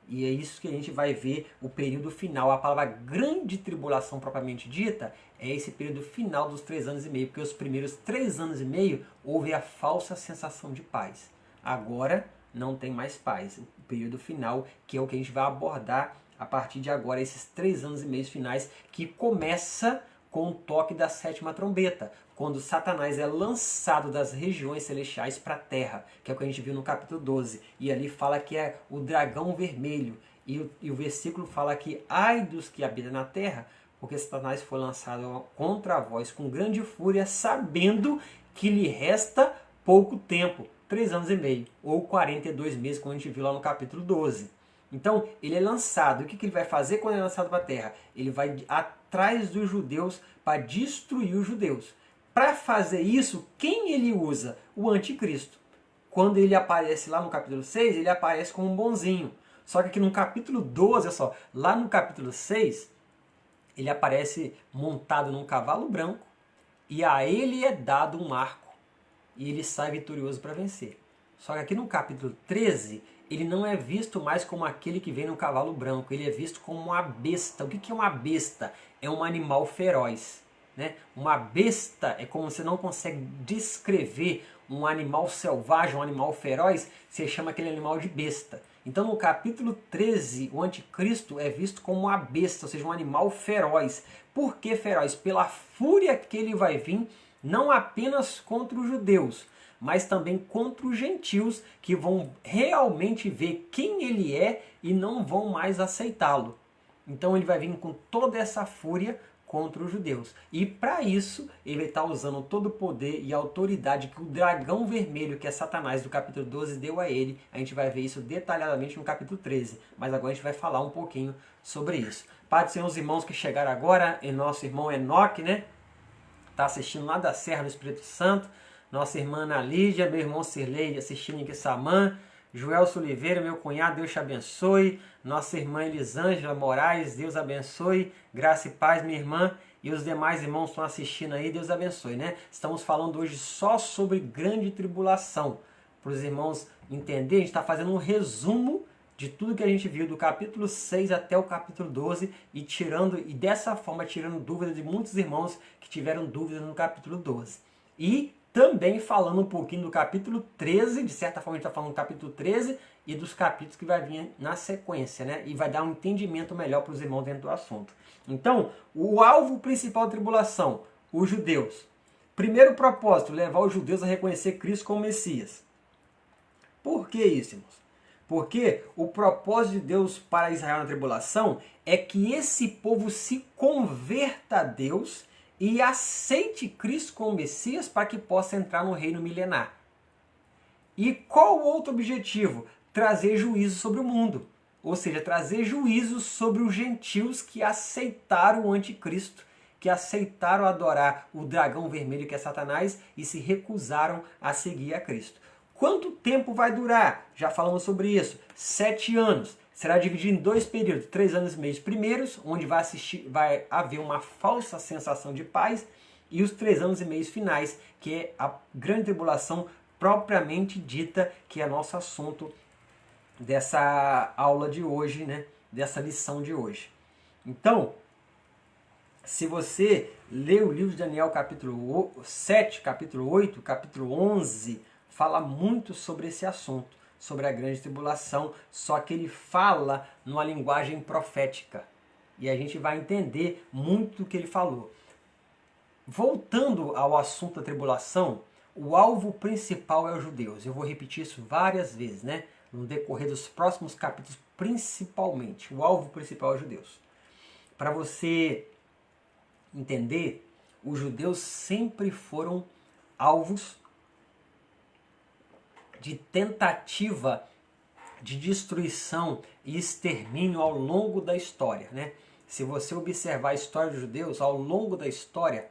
E é isso que a gente vai ver o período final. A palavra grande tribulação propriamente dita é esse período final dos 3 anos e meio. Porque os primeiros 3 anos e meio houve a falsa sensação de paz. Agora não tem mais paz. O período final, que é o que a gente vai abordar a partir de agora, esses 3 anos e meio finais, que começa com o toque da 7ª trombeta, quando Satanás é lançado das regiões celestiais para a terra, que é o que a gente viu no capítulo 12. E ali fala que é o dragão vermelho. E o versículo fala que ai dos que habitam na terra, porque Satanás foi lançado contra vós com grande fúria, sabendo que lhe resta pouco tempo, 3 anos e meio, ou 42 meses, como a gente viu lá no capítulo 12. Então, ele é lançado. O que ele vai fazer quando ele é lançado para a terra? Ele vai atrás dos judeus para destruir os judeus. Para fazer isso, quem ele usa? O anticristo. Quando ele aparece lá no capítulo 6, ele aparece como um bonzinho. Só que aqui no capítulo 12, olha só, lá no capítulo 6, ele aparece montado num cavalo branco e a ele é dado um arco e ele sai vitorioso para vencer. Só que aqui no capítulo 13, ele não é visto mais como aquele que vem no cavalo branco, ele é visto como uma besta. O que é uma besta? É um animal feroz. Né? Uma besta é como você não consegue descrever um animal selvagem, um animal feroz, você chama aquele animal de besta. Então no capítulo 13, o anticristo é visto como uma besta, ou seja, um animal feroz. Por que feroz? Pela fúria que ele vai vir, não apenas contra os judeus, mas também contra os gentios, que vão realmente ver quem ele é e não vão mais aceitá-lo. Então ele vai vir com toda essa fúria contra os judeus. E para isso, ele está usando todo o poder e autoridade que o dragão vermelho, que é Satanás, do capítulo 12, deu a ele. A gente vai ver isso detalhadamente no capítulo 13. Mas agora a gente vai falar um pouquinho sobre isso. Pai do Senhor, os irmãos que chegaram agora, e nosso irmão Enoque, né? está assistindo lá da Serra do Espírito Santo, nossa irmã Ana Lídia, meu irmão Sirlei assistindo em Quissamã, Joelso Oliveira, meu cunhado, Deus te abençoe, nossa irmã Elisângela Moraes, Deus abençoe, graça e paz, minha irmã, e os demais irmãos estão assistindo aí, Deus abençoe, né? Estamos falando hoje só sobre grande tribulação, para os irmãos entenderem, a gente está fazendo um resumo de tudo que a gente viu do capítulo 6 até o capítulo 12 e dessa forma tirando dúvidas de muitos irmãos que tiveram dúvidas no capítulo 12. E também falando um pouquinho do capítulo 13, de certa forma a gente está falando do capítulo 13 e dos capítulos que vai vir na sequência, né? E vai dar um entendimento melhor para os irmãos dentro do assunto. Então, o alvo principal da tribulação, os judeus. Primeiro propósito, levar os judeus a reconhecer Cristo como Messias. Por que isso, irmãos? Porque o propósito de Deus para Israel na tribulação é que esse povo se converta a Deus e aceite Cristo como Messias para que possa entrar no reino milenar. E qual o outro objetivo? Trazer juízo sobre o mundo. Ou seja, trazer juízo sobre os gentios que aceitaram o anticristo, que aceitaram adorar o dragão vermelho que é Satanás e se recusaram a seguir a Cristo. Quanto tempo vai durar? Já falamos sobre isso. 7 anos. Será dividido em 2 períodos. 3 anos e meio primeiros, onde vai haver uma falsa sensação de paz. E os 3 anos e meio finais, que é a grande tribulação propriamente dita, que é nosso assunto dessa aula de hoje, né? Dessa lição de hoje. Então, se você ler o livro de Daniel capítulo 7, capítulo 8, capítulo 11... fala muito sobre esse assunto, sobre a grande tribulação, só que ele fala numa linguagem profética. E a gente vai entender muito do que ele falou. Voltando ao assunto da tribulação, o alvo principal é os judeus. Eu vou repetir isso várias vezes, né? No decorrer dos próximos capítulos, principalmente. O alvo principal é os judeus. Para você entender, os judeus sempre foram alvos de tentativa de destruição e extermínio ao longo da história, né? Se você observar a história dos judeus, ao longo da história,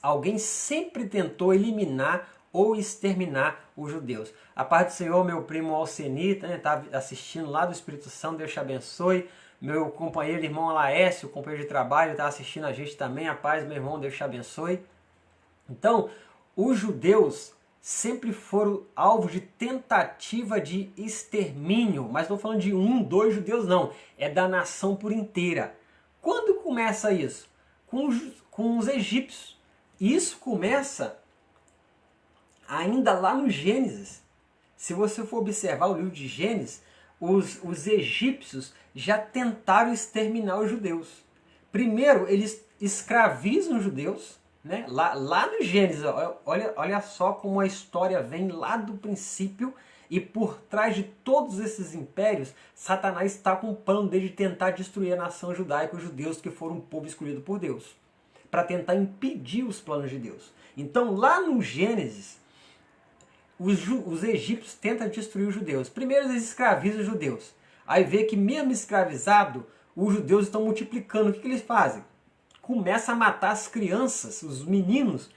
alguém sempre tentou eliminar ou exterminar os judeus. A paz do Senhor, meu primo Alcenita, né, tá assistindo lá do Espírito Santo, Deus te abençoe. Meu companheiro, irmão Alaécio, companheiro de trabalho, está assistindo a gente também, a paz, meu irmão, Deus te abençoe. Então, os judeus sempre foram alvo de tentativa de extermínio, mas não estou falando de 1, 2 judeus não, é da nação por inteira. Quando começa isso? Com os egípcios. Isso começa ainda lá no Gênesis. Se você for observar o livro de Gênesis, os egípcios já tentaram exterminar os judeus. Primeiro, eles escravizam os judeus, né? Lá no Gênesis, olha só como a história vem lá do princípio e por trás de todos esses impérios, Satanás está com o plano dele de tentar destruir a nação judaica, os judeus que foram um povo escolhido por Deus, para tentar impedir os planos de Deus. Então lá no Gênesis, os egípcios tentam destruir os judeus. Primeiro eles escravizam os judeus. Aí vê que mesmo escravizado, os judeus estão multiplicando. O que eles fazem? Começa a matar as crianças, os meninos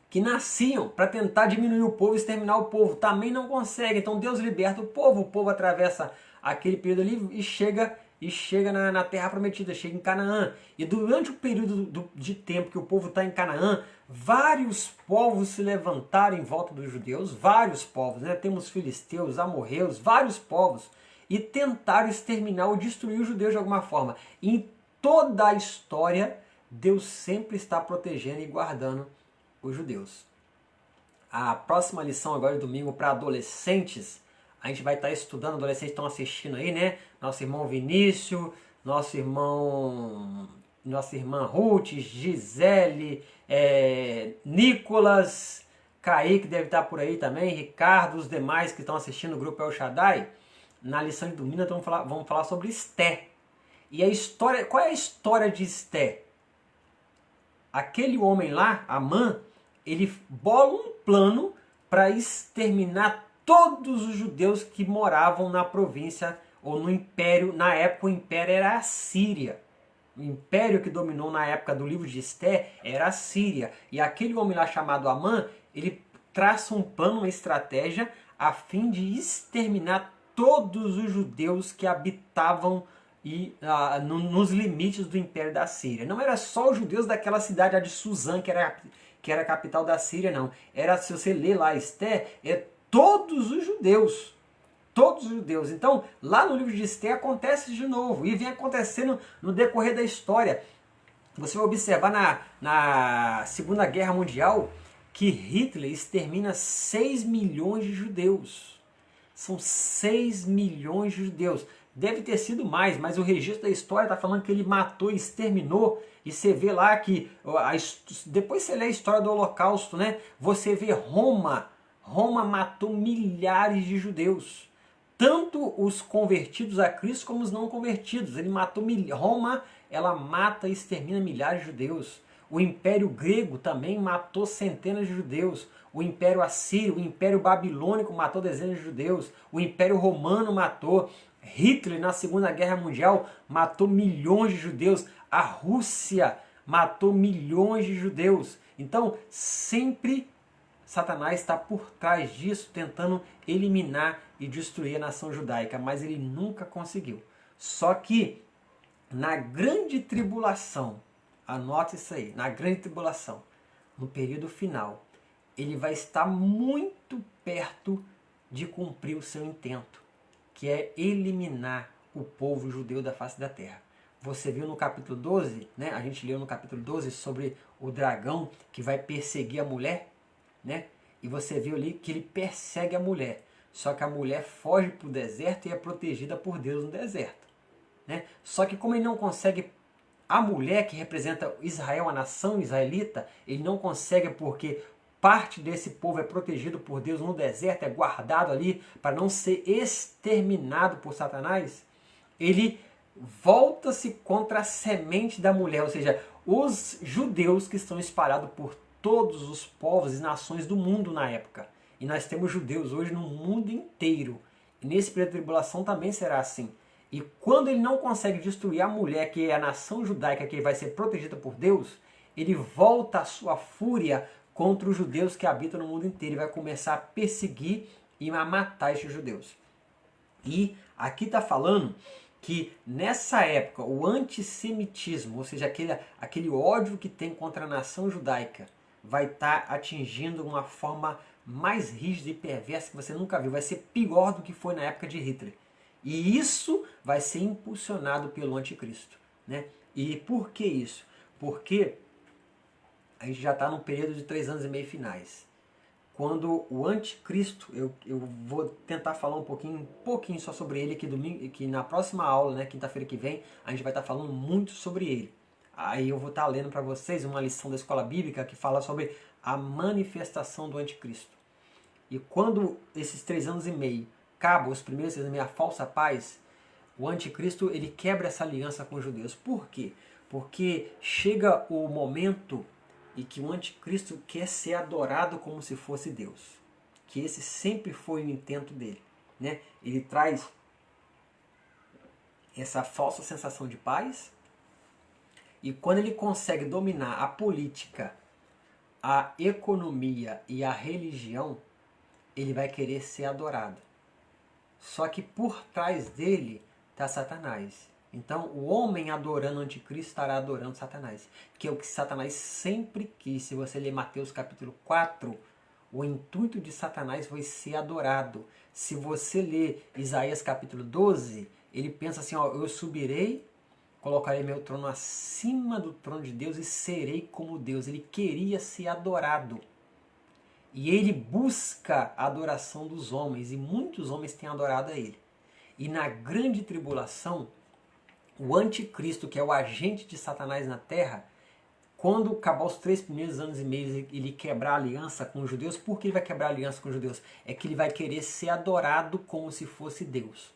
que nasciam para tentar diminuir o povo, exterminar o povo. Também não consegue. Então Deus liberta o povo atravessa aquele período ali e chega na Terra Prometida, chega em Canaã. E durante o período de tempo que o povo está em Canaã, vários povos se levantaram em volta dos judeus, vários povos, né? Temos filisteus, amorreus, vários povos, e tentaram exterminar ou destruir os judeus de alguma forma. Em toda a história, Deus sempre está protegendo e guardando os judeus. A próxima lição agora de domingo para adolescentes, a gente vai estar estudando, adolescentes estão assistindo aí, né? Nosso irmão Vinícius, nossa irmã Ruth, Gisele, Nicolas, Kaique deve estar por aí também, Ricardo, os demais que estão assistindo o grupo El Shaddai. Na lição de domingo então vamos falar sobre Esté. E a história, qual é a história de Esté? Aquele homem lá, Amã, ele bola um plano para exterminar todos os judeus que moravam na província ou no império. Na época o império era a Síria. O império que dominou na época do livro de Esté era a Síria. E aquele homem lá chamado Amã, ele traça um plano, uma estratégia, a fim de exterminar todos os judeus que habitavam nos limites do Império da Síria. Não era só os judeus daquela cidade de Suzã, que era a capital da Síria, não. Era, se você ler lá Esté, todos os judeus. Todos os judeus. Então, lá no livro de Esté acontece de novo. E vem acontecendo no decorrer da história. Você vai observar na Segunda Guerra Mundial que Hitler extermina 6 milhões de judeus. São 6 milhões de judeus. Deve ter sido mais, mas o registro da história está falando que ele matou e exterminou. E você vê lá que, depois você lê a história do Holocausto, né? Você vê Roma. Roma matou milhares de judeus. Tanto os convertidos a Cristo como os não convertidos. Ele matou Roma, ela mata e extermina milhares de judeus. O Império Grego também matou centenas de judeus. O Império Assírio, o Império Babilônico matou dezenas de judeus. O Império Romano matou. Hitler, na Segunda Guerra Mundial, matou milhões de judeus. A Rússia matou milhões de judeus. Então, sempre Satanás está por trás disso, tentando eliminar e destruir a nação judaica, mas ele nunca conseguiu. Só que na grande tribulação, anote isso aí, na grande tribulação, no período final, ele vai estar muito perto de cumprir o seu intento, que é eliminar o povo judeu da face da terra. Você viu no capítulo 12, né? A gente leu no capítulo 12 sobre o dragão que vai perseguir a mulher, né? E você viu ali que ele persegue a mulher. Só que a mulher foge para o deserto e é protegida por Deus no deserto, né? Só que como ele não consegue, a mulher que representa Israel, a nação israelita, ele não consegue porque parte desse povo é protegido por Deus no deserto, é guardado ali para não ser exterminado por Satanás. Ele volta-se contra a semente da mulher, ou seja, os judeus que estão espalhados por todos os povos e nações do mundo na época. E nós temos judeus hoje no mundo inteiro. E nesse período de tribulação também será assim. E quando ele não consegue destruir a mulher, que é a nação judaica, que vai ser protegida por Deus, ele volta a sua fúria contra os judeus que habitam no mundo inteiro. Ele vai começar a perseguir e a matar esses judeus. E aqui está falando que nessa época o antissemitismo, ou seja, aquele ódio que tem contra a nação judaica, vai estar atingindo uma forma mais rígida e perversa que você nunca viu. Vai ser pior do que foi na época de Hitler. E isso vai ser impulsionado pelo anticristo, né? E por que isso? Porque a gente já está num período de 3 anos e meio finais. Quando o anticristo, eu vou tentar falar um pouquinho só sobre ele que na próxima aula, né, quinta-feira que vem, a gente vai estar falando muito sobre ele. Aí eu vou estar lendo para vocês uma lição da escola bíblica que fala sobre a manifestação do anticristo. E quando esses 3 anos e meio acabam, os primeiros 3 anos e meio, a falsa paz, o anticristo ele quebra essa aliança com os judeus. Por quê? Porque chega o momento em que o anticristo quer ser adorado como se fosse Deus. Que esse sempre foi o intento dele, né? Ele traz essa falsa sensação de paz. E quando ele consegue dominar a política, a economia e a religião, ele vai querer ser adorado. Só que por trás dele está Satanás. Então o homem adorando o anticristo estará adorando Satanás. Que é o que Satanás sempre quis. Se você ler Mateus capítulo 4, o intuito de Satanás foi ser adorado. Se você ler Isaías capítulo 12, ele pensa assim, ó, eu subirei, colocarei meu trono acima do trono de Deus e serei como Deus. Ele queria ser adorado. E ele busca a adoração dos homens. E muitos homens têm adorado a ele. E na grande tribulação, o anticristo, que é o agente de Satanás na terra, quando acabar os 3 primeiros anos e meio, ele quebrar a aliança com os judeus. Por que ele vai quebrar a aliança com os judeus? É que ele vai querer ser adorado como se fosse Deus.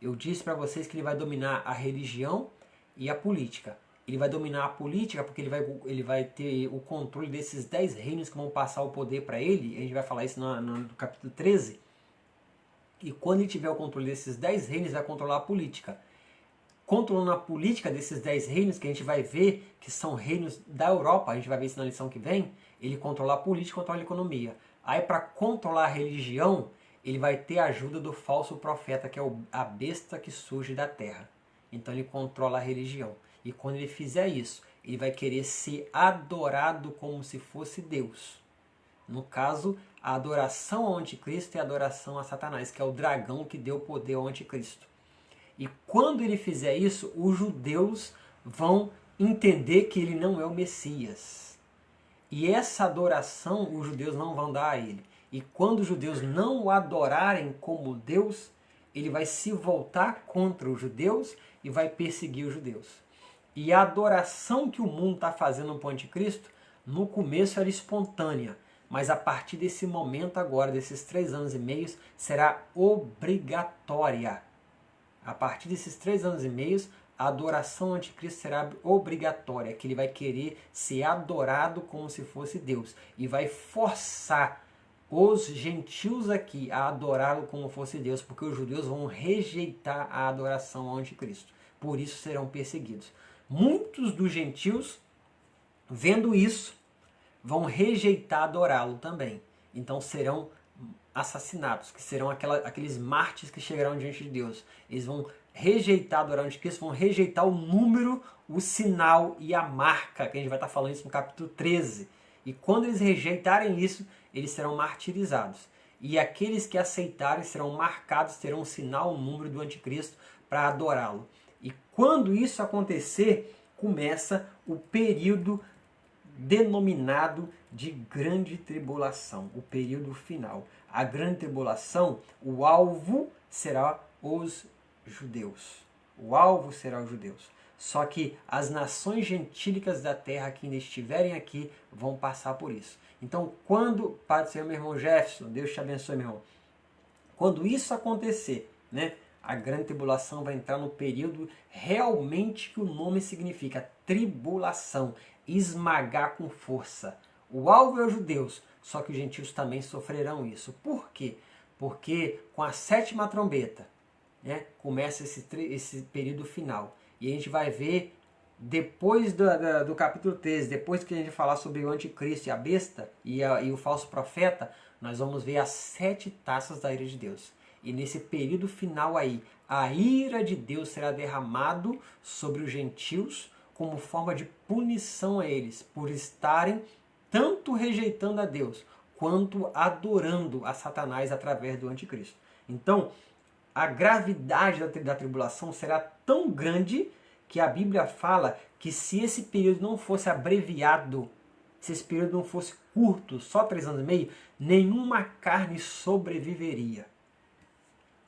Eu disse para vocês que ele vai dominar a religião e a política. Ele vai dominar a política porque ele vai ter o controle desses 10 reinos que vão passar o poder para ele. A gente vai falar isso no capítulo 13. E quando ele tiver o controle desses 10 reinos, ele vai controlar a política. controlando a política desses 10 reinos, que a gente vai ver que são reinos da Europa, a gente vai ver isso na lição que vem, ele controla a política, controla a economia. Aí para controlar a religião, ele vai ter a ajuda do falso profeta, que é a besta que surge da terra. Então ele controla a religião. E quando ele fizer isso, ele vai querer ser adorado como se fosse Deus. No caso, a adoração ao anticristo é a adoração a Satanás, que é o dragão que deu poder ao anticristo. E quando ele fizer isso, os judeus vão entender que ele não é o Messias. E essa adoração os judeus não vão dar a ele. E quando os judeus não o adorarem como Deus, ele vai se voltar contra os judeus e vai perseguir os judeus. E a adoração que o mundo está fazendo para o anticristo, no começo era espontânea. Mas a partir desse momento agora, desses 3 anos e meio, será obrigatória. A partir desses 3 anos e meio, a adoração ao anticristo será obrigatória, que ele vai querer ser adorado como se fosse Deus. E vai forçar os gentios aqui a adorá-lo como fosse Deus, porque os judeus vão rejeitar a adoração ao anticristo. Por isso serão perseguidos. Muitos dos gentios, vendo isso, vão rejeitar adorá-lo também. Então serão assassinados, que serão aqueles mártires que chegarão diante de Deus. Eles vão rejeitar adorar o anticristo, vão rejeitar o número, o sinal e a marca, que a gente vai estar falando isso no capítulo 13. E quando eles rejeitarem isso, eles serão martirizados. E aqueles que aceitarem serão marcados, terão o sinal, o número do anticristo para adorá-lo. E quando isso acontecer, começa o período denominado de grande tribulação, o período final. A grande tribulação, o alvo será os judeus. O alvo será os judeus. Só que as nações gentílicas da terra que ainda estiverem aqui vão passar por isso. Então, quando, Pai do Senhor, meu irmão Jefferson, Deus te abençoe, meu irmão. Quando isso acontecer, né, a grande tribulação vai entrar no período realmente que o nome significa, tribulação, esmagar com força. O alvo é os judeus, só que os gentios também sofrerão isso. Por quê? Porque com a 7ª trombeta, né, começa esse período final. E a gente vai ver, depois do capítulo 13, depois que a gente falar sobre o anticristo e a besta e o falso profeta, nós vamos ver as 7 taças da ira de Deus. E nesse período final aí, a ira de Deus será derramado sobre os gentios como forma de punição a eles, por estarem tanto rejeitando a Deus, quanto adorando a Satanás através do anticristo. Então, a gravidade da tribulação será tão grande que a Bíblia fala que se esse período não fosse abreviado, se esse período não fosse curto, só 3 anos e meio, nenhuma carne sobreviveria.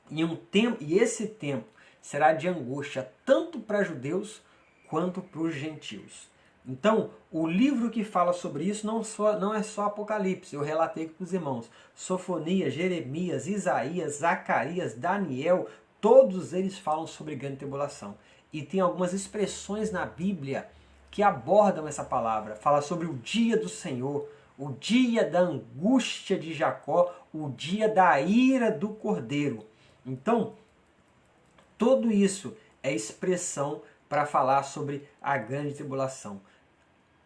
E esse tempo será de angústia tanto para judeus quanto para os gentios. Então, o livro que fala sobre isso não é só Apocalipse, eu relatei aqui para os irmãos. Sofonias, Jeremias, Isaías, Zacarias, Daniel, todos eles falam sobre grande tribulação. E tem algumas expressões na Bíblia que abordam essa palavra. Fala sobre o dia do Senhor, o dia da angústia de Jacó, o dia da ira do Cordeiro. Então, tudo isso é expressão para falar sobre a grande tribulação.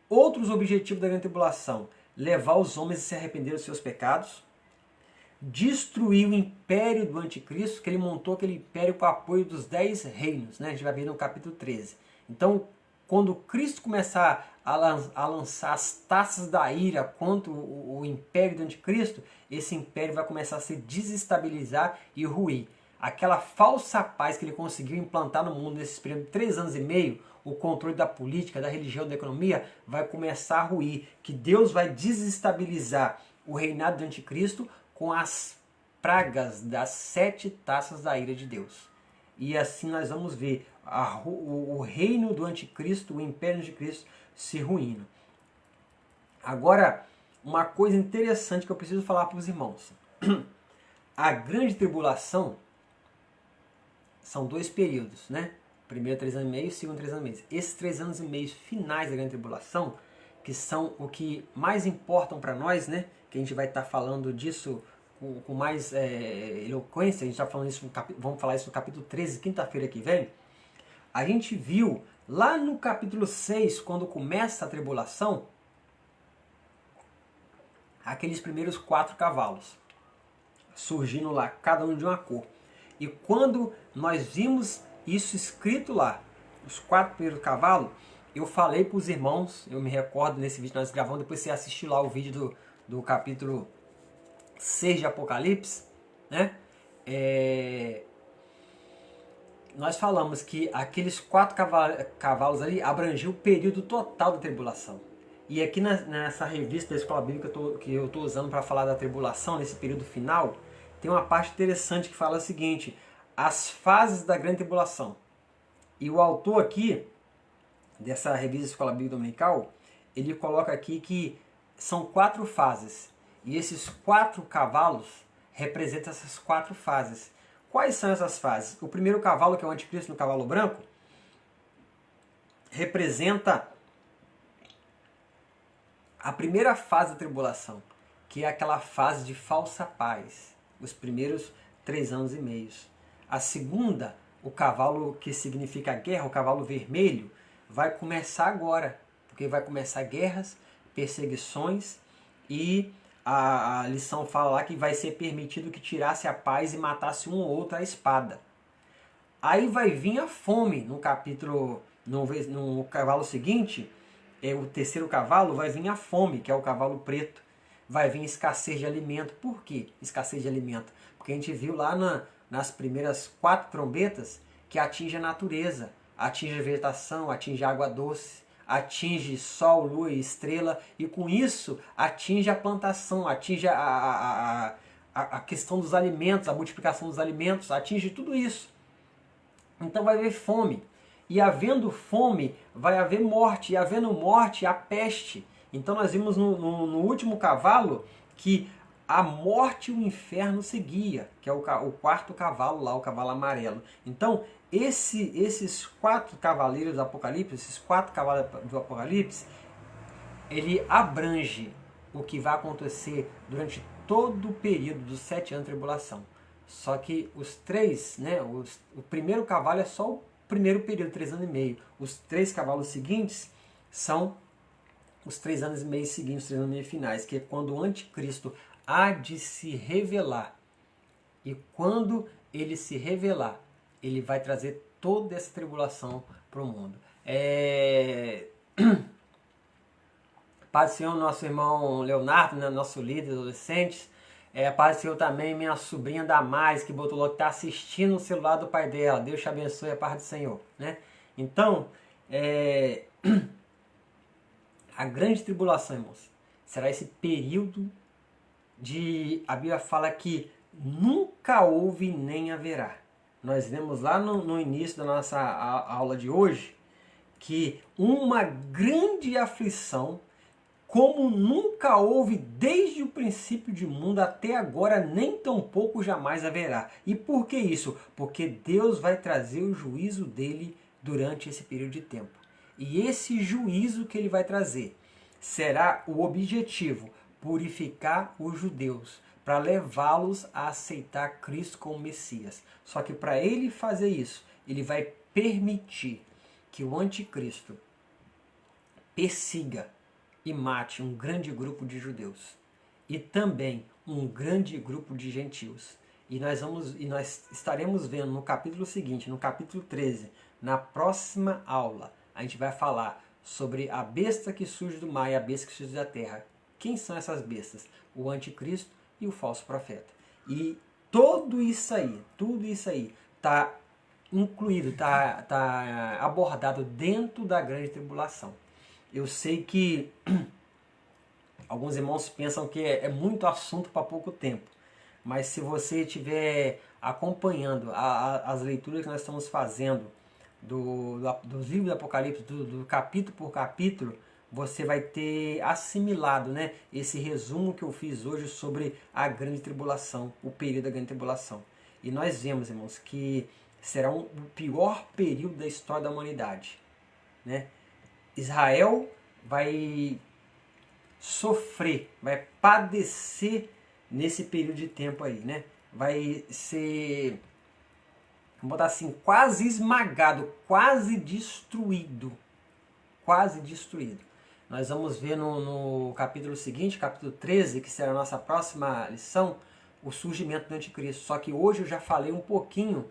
Outros objetivos da grande tribulação: levar os homens a se arrepender dos seus pecados, destruir o império do anticristo, que ele montou aquele império com o apoio dos 10 reinos, né? A gente vai ver no capítulo 13. Então, quando Cristo começar a lançar as taças da ira contra o império do anticristo, esse império vai começar a se desestabilizar e ruir. Aquela falsa paz que ele conseguiu implantar no mundo nesses primeiros 3 anos e meio, o controle da política, da religião, da economia, vai começar a ruir. Que Deus vai desestabilizar o reinado do anticristo com as pragas das 7 taças da ira de Deus. E assim nós vamos ver o reino do anticristo, o império do anticristo se ruindo. Agora, uma coisa interessante que eu preciso falar para os irmãos. A grande tribulação são 2 períodos, né? Primeiro 3 anos e meio, segundo 3 anos e meio. Esses 3 anos e meio finais da grande tribulação, que são o que mais importam para nós, né? Que a gente vai estar falando disso com mais eloquência, a gente está falando isso, vamos falar isso no capítulo 13, quinta-feira que vem. A gente viu lá no capítulo 6, quando começa a tribulação, aqueles primeiros 4 cavalos surgindo lá, cada um de uma cor. E quando nós vimos isso escrito lá, os 4 primeiros cavalos, eu falei para os irmãos, eu me recordo nesse vídeo que nós gravamos, depois você assistir lá o vídeo do capítulo 6 de Apocalipse, né? Nós falamos que aqueles 4 cavalos ali abrangiam o período total da tribulação. E aqui nessa revista da Escola Bíblica que eu estou usando para falar da tribulação, nesse período final, tem uma parte interessante que fala o seguinte: as fases da grande tribulação. E o autor aqui, dessa revista Escola Bíblica Dominical, ele coloca aqui que são 4 fases. E esses 4 cavalos representam essas 4 fases. Quais são essas fases? O primeiro cavalo, que é o anticristo no cavalo branco, representa a primeira fase da tribulação, que é aquela fase de falsa paz, os primeiros 3 anos e meio. A segunda, o cavalo que significa guerra, o cavalo vermelho, vai começar agora, porque vai começar guerras, perseguições, e a lição fala lá que vai ser permitido que tirasse a paz e matasse um ou outro à espada. Aí vai vir a fome no capítulo, no cavalo seguinte, o terceiro cavalo, vai vir a fome, que é o cavalo preto. Vai vir escassez de alimento. Por quê escassez de alimento? Porque a gente viu lá nas primeiras 4 trombetas que atinge a natureza, atinge a vegetação, atinge a água doce, atinge sol, lua e estrela, e com isso atinge a plantação, atinge a questão dos alimentos, a multiplicação dos alimentos, atinge tudo isso. Então vai haver fome. E havendo fome, vai haver morte. E havendo morte, a peste. Então nós vimos no último cavalo que a morte e o inferno seguia, que é o 4º cavalo lá, o cavalo amarelo. Então esses 4 cavaleiros do Apocalipse, esses 4 cavalos do Apocalipse, ele abrange o que vai acontecer durante todo o período dos 7 anos de tribulação. Só que os 3, né, o primeiro cavalo é só o primeiro período, 3 anos e meio. Os 3 cavalos seguintes são os 3 anos e meio seguintes, os 3 anos e meio finais, que é quando o anticristo há de se revelar. E quando ele se revelar, ele vai trazer toda essa tribulação para o mundo. Paz do Senhor, nosso irmão Leonardo, né, nosso líder de adolescentes. Paz do Senhor também, minha sobrinha Damares, que botou lá que está assistindo o celular do pai dela. Deus te abençoe, a paz do Senhor. Né? Então, a grande tribulação, irmãos, será esse período a Bíblia fala que nunca houve nem haverá. Nós vemos lá no início da nossa aula de hoje que uma grande aflição, como nunca houve desde o princípio do mundo até agora, nem tampouco jamais haverá. E por que isso? Porque Deus vai trazer o juízo dele durante esse período de tempo. E esse juízo que ele vai trazer será o objetivo: purificar os judeus, para levá-los a aceitar Cristo como Messias. Só que para ele fazer isso, ele vai permitir que o anticristo persiga e mate um grande grupo de judeus e também um grande grupo de gentios. E nós estaremos vendo no capítulo seguinte, no capítulo 13, na próxima aula, a gente vai falar sobre a besta que surge do mar e a besta que surge da terra. Quem são essas bestas? O anticristo e o falso profeta. E tudo isso aí está incluído, está abordado dentro da grande tribulação. Eu sei que alguns irmãos pensam que é muito assunto para pouco tempo, mas se você estiver acompanhando as leituras que nós estamos fazendo dos livros do Apocalipse, do capítulo por capítulo, você vai ter assimilado, né, esse resumo que eu fiz hoje sobre a grande tribulação, o período da grande tribulação. E nós vemos, irmãos, que será o pior período da história da humanidade. Né? Israel vai sofrer, vai padecer nesse período de tempo aí. Né? Vai ser vamos botar assim, quase esmagado, quase destruído. Quase destruído. Nós vamos ver no capítulo seguinte, capítulo 13, que será a nossa próxima lição, o surgimento do anticristo. Só que hoje eu já falei um pouquinho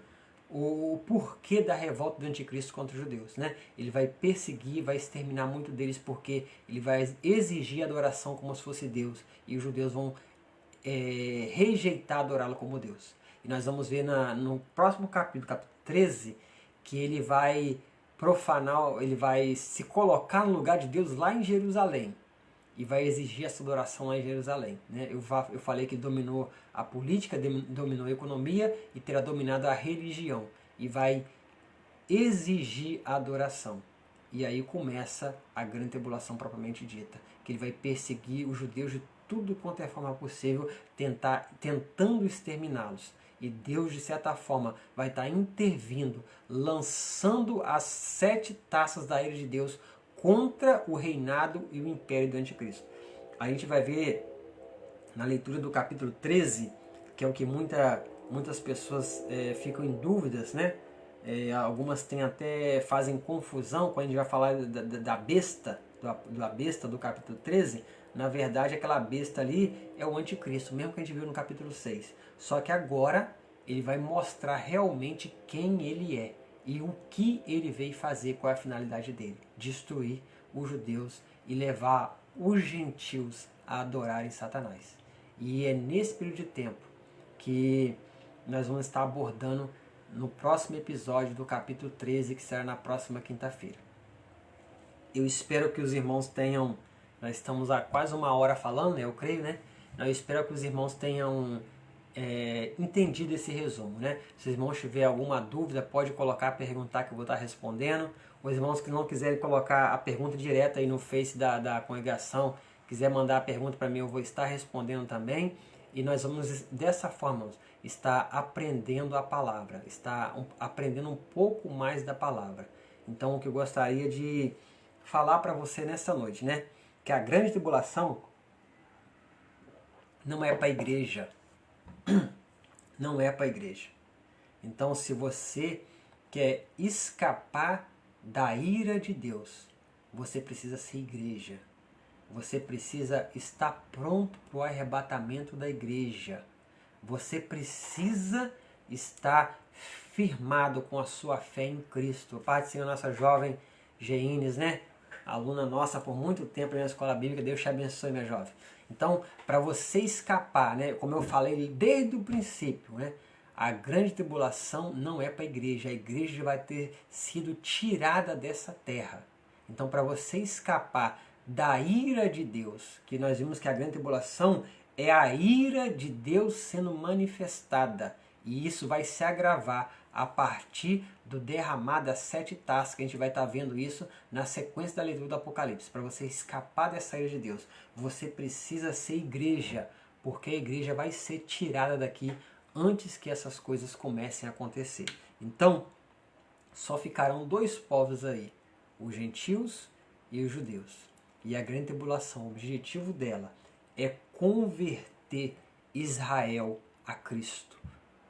o porquê da revolta do anticristo contra os judeus, né? Ele vai perseguir, vai exterminar muito deles porque ele vai exigir adoração como se fosse Deus. E os judeus vão rejeitar adorá-lo como Deus. E nós vamos ver no próximo capítulo, capítulo 13, que ele vai profanar, ele vai se colocar no lugar de Deus lá em Jerusalém. E vai exigir essa adoração lá em Jerusalém. Né? Eu falei que ele dominou a política, dominou a economia e terá dominado a religião. E vai exigir a adoração. E aí começa a grande tribulação propriamente dita. Que ele vai perseguir os judeus de tudo quanto é forma possível, tentando exterminá-los. E Deus, de certa forma, vai estar intervindo, lançando as 7 taças da ira de Deus contra o reinado e o império do anticristo. A gente vai ver na leitura do capítulo 13, que é o que muitas pessoas ficam em dúvidas, né? Algumas fazem confusão quando a gente vai falar da besta, da besta do capítulo 13. Na verdade, aquela besta ali é o anticristo, mesmo que a gente viu no capítulo 6. Só que agora ele vai mostrar realmente quem ele é e o que ele veio fazer, qual é a finalidade dele. Destruir os judeus e levar os gentios a adorarem Satanás. E é nesse período de tempo que nós vamos estar abordando no próximo episódio do capítulo 13, que será na próxima quinta-feira. Eu espero que os irmãos tenham... Nós estamos há quase 1 hora falando, eu creio, né? Eu espero que os irmãos tenham entendido esse resumo, né? Se os irmãos tiverem alguma dúvida, pode colocar, perguntar que eu vou estar respondendo. Os irmãos que não quiserem colocar a pergunta direta aí no Face da congregação, quiser mandar a pergunta para mim, eu vou estar respondendo também. E nós vamos, dessa forma, estar aprendendo a palavra, estar aprendendo um pouco mais da palavra. Então, o que eu gostaria de falar para você nessa noite, né? Que a grande tribulação não é para a igreja. Não é para a igreja. Então, se você quer escapar da ira de Deus, você precisa ser igreja. Você precisa estar pronto para o arrebatamento da igreja. Você precisa estar firmado com a sua fé em Cristo. Pai do Senhor, nossa jovem Geines, né? Aluna nossa por muito tempo na escola bíblica. Deus te abençoe, minha jovem. Então, para você escapar, né, como eu falei desde o princípio, né, a grande tribulação não é para a igreja vai ter sido tirada dessa terra. Então, para você escapar da ira de Deus, que nós vimos que a grande tribulação é a ira de Deus sendo manifestada, e isso vai se agravar a partir do derramar das 7 taças, que a gente vai estar vendo isso na sequência da leitura do Apocalipse. Para você escapar dessa ira de Deus, você precisa ser igreja, porque a igreja vai ser tirada daqui antes que essas coisas comecem a acontecer. Então, só ficarão 2 povos aí, os gentios e os judeus. E a grande tribulação, o objetivo dela é converter Israel a Cristo.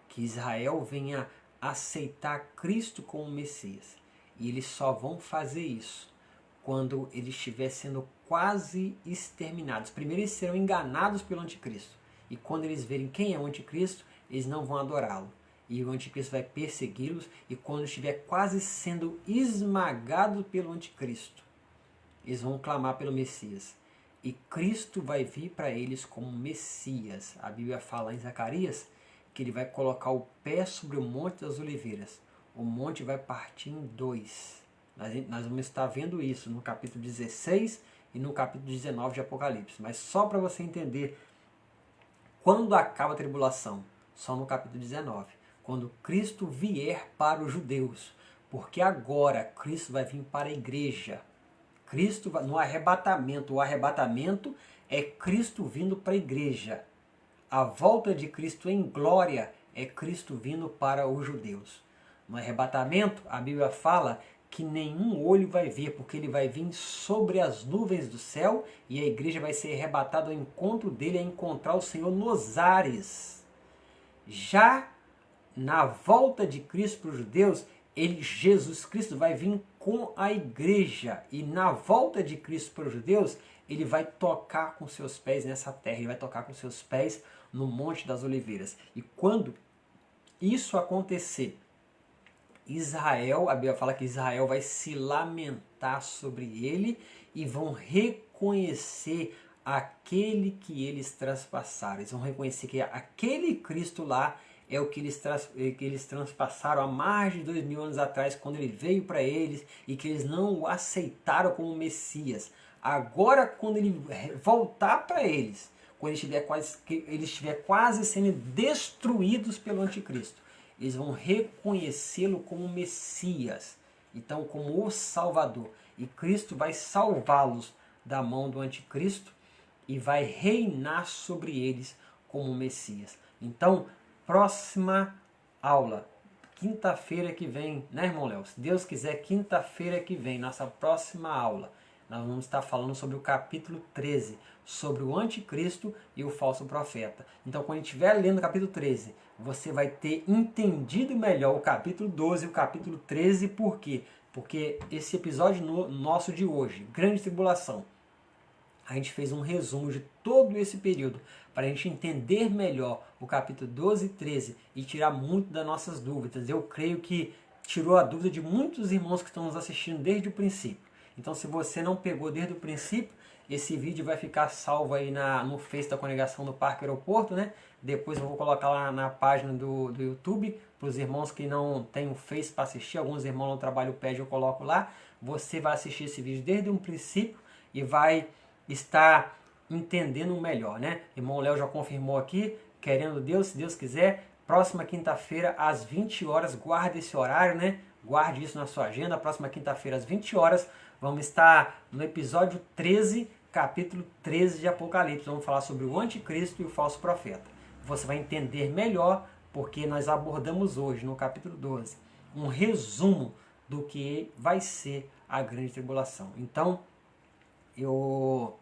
Que Israel venha aceitar Cristo como Messias. E eles só vão fazer isso quando ele estiver sendo quase exterminados. Primeiro eles serão enganados pelo anticristo. E quando eles verem quem é o anticristo, eles não vão adorá-lo. E o anticristo vai persegui-los. E quando estiver quase sendo esmagado pelo anticristo, eles vão clamar pelo Messias. E Cristo vai vir para eles como Messias. A Bíblia fala em Zacarias que ele vai colocar o pé sobre o Monte das Oliveiras. O monte vai partir em 2. Nós vamos estar vendo isso no capítulo 16 e no capítulo 19 de Apocalipse. Mas só para você entender quando acaba a tribulação. Só no capítulo 19. Quando Cristo vier para os judeus. Porque agora Cristo vai vir para a igreja. Cristo no arrebatamento. O arrebatamento é Cristo vindo para a igreja. A volta de Cristo em glória é Cristo vindo para os judeus. No arrebatamento, a Bíblia fala que nenhum olho vai ver, porque ele vai vir sobre as nuvens do céu e a igreja vai ser arrebatada ao encontro dele, a encontrar o Senhor nos ares. Já na volta de Cristo para os judeus, Jesus Cristo vai vir com a igreja. E na volta de Cristo para os judeus, ele vai tocar com seus pés nessa terra. Ele vai tocar com seus pés no Monte das Oliveiras. E quando isso acontecer, Israel, a Bíblia fala que Israel vai se lamentar sobre ele e vão reconhecer aquele que eles traspassaram. Eles vão reconhecer que aquele Cristo lá é o que eles transpassaram há mais de 2000 anos atrás, quando ele veio para eles e que eles não o aceitaram como Messias. Agora, quando ele voltar para eles, quando ele estiver quase sendo destruídos pelo anticristo, eles vão reconhecê-lo como Messias, então como o Salvador. E Cristo vai salvá-los da mão do anticristo e vai reinar sobre eles como Messias. Então, próxima aula, quinta-feira que vem, né, irmão Léo? Se Deus quiser, quinta-feira que vem, nossa próxima aula, nós vamos estar falando sobre o capítulo 13, sobre o anticristo e o falso profeta. Então, quando a gente estiver lendo o capítulo 13, você vai ter entendido melhor o capítulo 12 e o capítulo 13. Por quê? Porque esse episódio nosso de hoje, Grande Tribulação, a gente fez um resumo de todo esse período para a gente entender melhor o capítulo 12 e 13 e tirar muito das nossas dúvidas. Eu creio que tirou a dúvida de muitos irmãos que estão nos assistindo desde o princípio. Então, se você não pegou desde o princípio, esse vídeo vai ficar salvo aí no Face da Congregação do Parque Aeroporto, né? Depois eu vou colocar lá na página do YouTube, para os irmãos que não têm o Face para assistir. Alguns irmãos no trabalho pedem, eu coloco lá. Você vai assistir esse vídeo desde o princípio e vai estar entendendo melhor, né? Irmão Léo já confirmou aqui, querendo Deus, se Deus quiser, próxima quinta-feira às 20 horas, guarde esse horário, né? Guarde isso na sua agenda, próxima quinta-feira às 20 horas, vamos estar no episódio 13, capítulo 13 de Apocalipse. Vamos falar sobre o anticristo e o falso profeta. Você vai entender melhor, porque nós abordamos hoje, no capítulo 12, um resumo do que vai ser a grande tribulação. Então, eu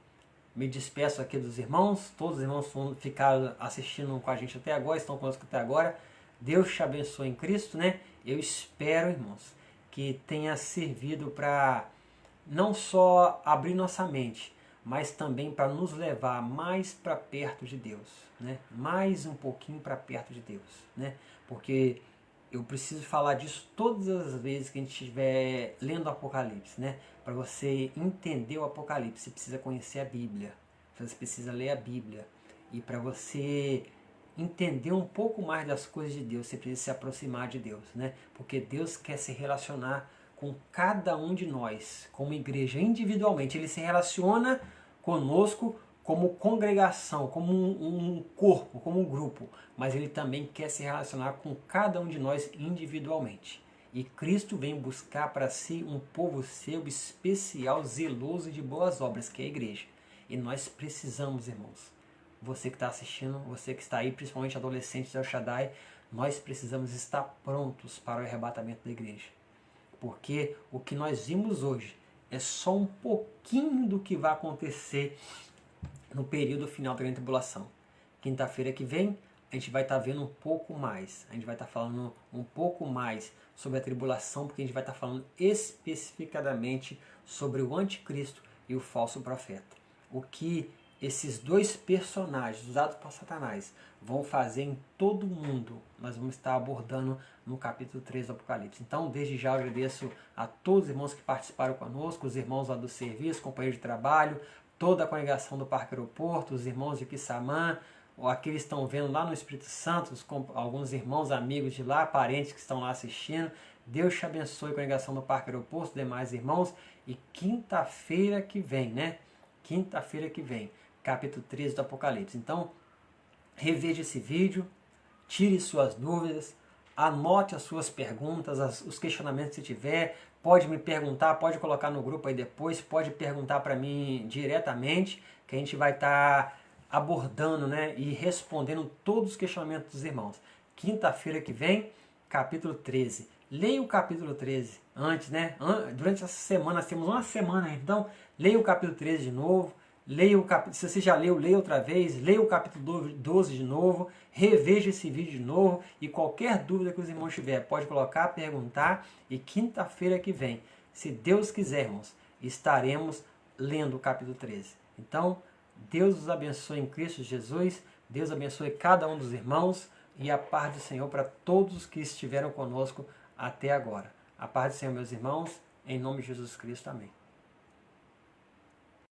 me despeço aqui dos irmãos. Todos os irmãos ficaram assistindo com a gente até agora, estão conosco até agora. Deus te abençoe em Cristo, né? Eu espero, irmãos, que tenha servido para não só abrir nossa mente, mas também para nos levar mais para perto de Deus, né? Mais um pouquinho para perto de Deus, né? Porque eu preciso falar disso todas as vezes que a gente estiver lendo o Apocalipse, né? Para você entender o Apocalipse, você precisa conhecer a Bíblia, você precisa ler a Bíblia. E para você entender um pouco mais das coisas de Deus, você precisa se aproximar de Deus, né? Porque Deus quer se relacionar com cada um de nós, como igreja, individualmente. Ele se relaciona conosco como congregação, como um corpo, como um grupo, mas ele também quer se relacionar com cada um de nós individualmente. E Cristo vem buscar para si um povo seu especial, zeloso de boas obras, que é a igreja. E nós precisamos, irmãos, você que está assistindo, você que está aí, principalmente adolescentes de El Shaddai, nós precisamos estar prontos para o arrebatamento da igreja. Porque o que nós vimos hoje é só um pouquinho do que vai acontecer no período final da grande tribulação. Quinta-feira que vem, a gente vai estar vendo um pouco mais. A gente vai estar falando um pouco mais sobre a tribulação, porque a gente vai estar falando especificadamente sobre o anticristo e o falso profeta. O que esses dois personagens usados por Satanás vão fazer em todo mundo, nós vamos estar abordando no capítulo 3 do Apocalipse. Então, desde já eu agradeço a todos os irmãos que participaram conosco, os irmãos lá do serviço, companheiros de trabalho, toda a congregação do Parque Aeroporto, os irmãos de Quissamã, ou aqueles que estão vendo lá no Espírito Santo, alguns irmãos, amigos de lá, parentes que estão lá assistindo. Deus te abençoe, congregação do Parque Aeroporto, demais irmãos. E quinta-feira que vem, né? Quinta-feira que vem, capítulo 13 do Apocalipse. Então, reveja esse vídeo, tire suas dúvidas, anote as suas perguntas, os questionamentos que tiver. Pode me perguntar, pode colocar no grupo aí depois, pode perguntar para mim diretamente, que a gente vai estar abordando, né, e respondendo todos os questionamentos dos irmãos. Quinta-feira que vem, capítulo 13. Leia o capítulo 13 antes, né? Durante essa semana, nós temos uma semana, então leia o capítulo 13 de novo, leia o capítulo, se você já leu, leia outra vez, leia o capítulo 12 de novo, reveja esse vídeo de novo, e qualquer dúvida que os irmãos tiverem, pode colocar, perguntar, e quinta-feira que vem, se Deus quisermos, estaremos lendo o capítulo 13. Então, Deus os abençoe em Cristo Jesus, Deus abençoe cada um dos irmãos, e a paz do Senhor para todos os que estiveram conosco até agora. A paz do Senhor, meus irmãos, em nome de Jesus Cristo. Amém.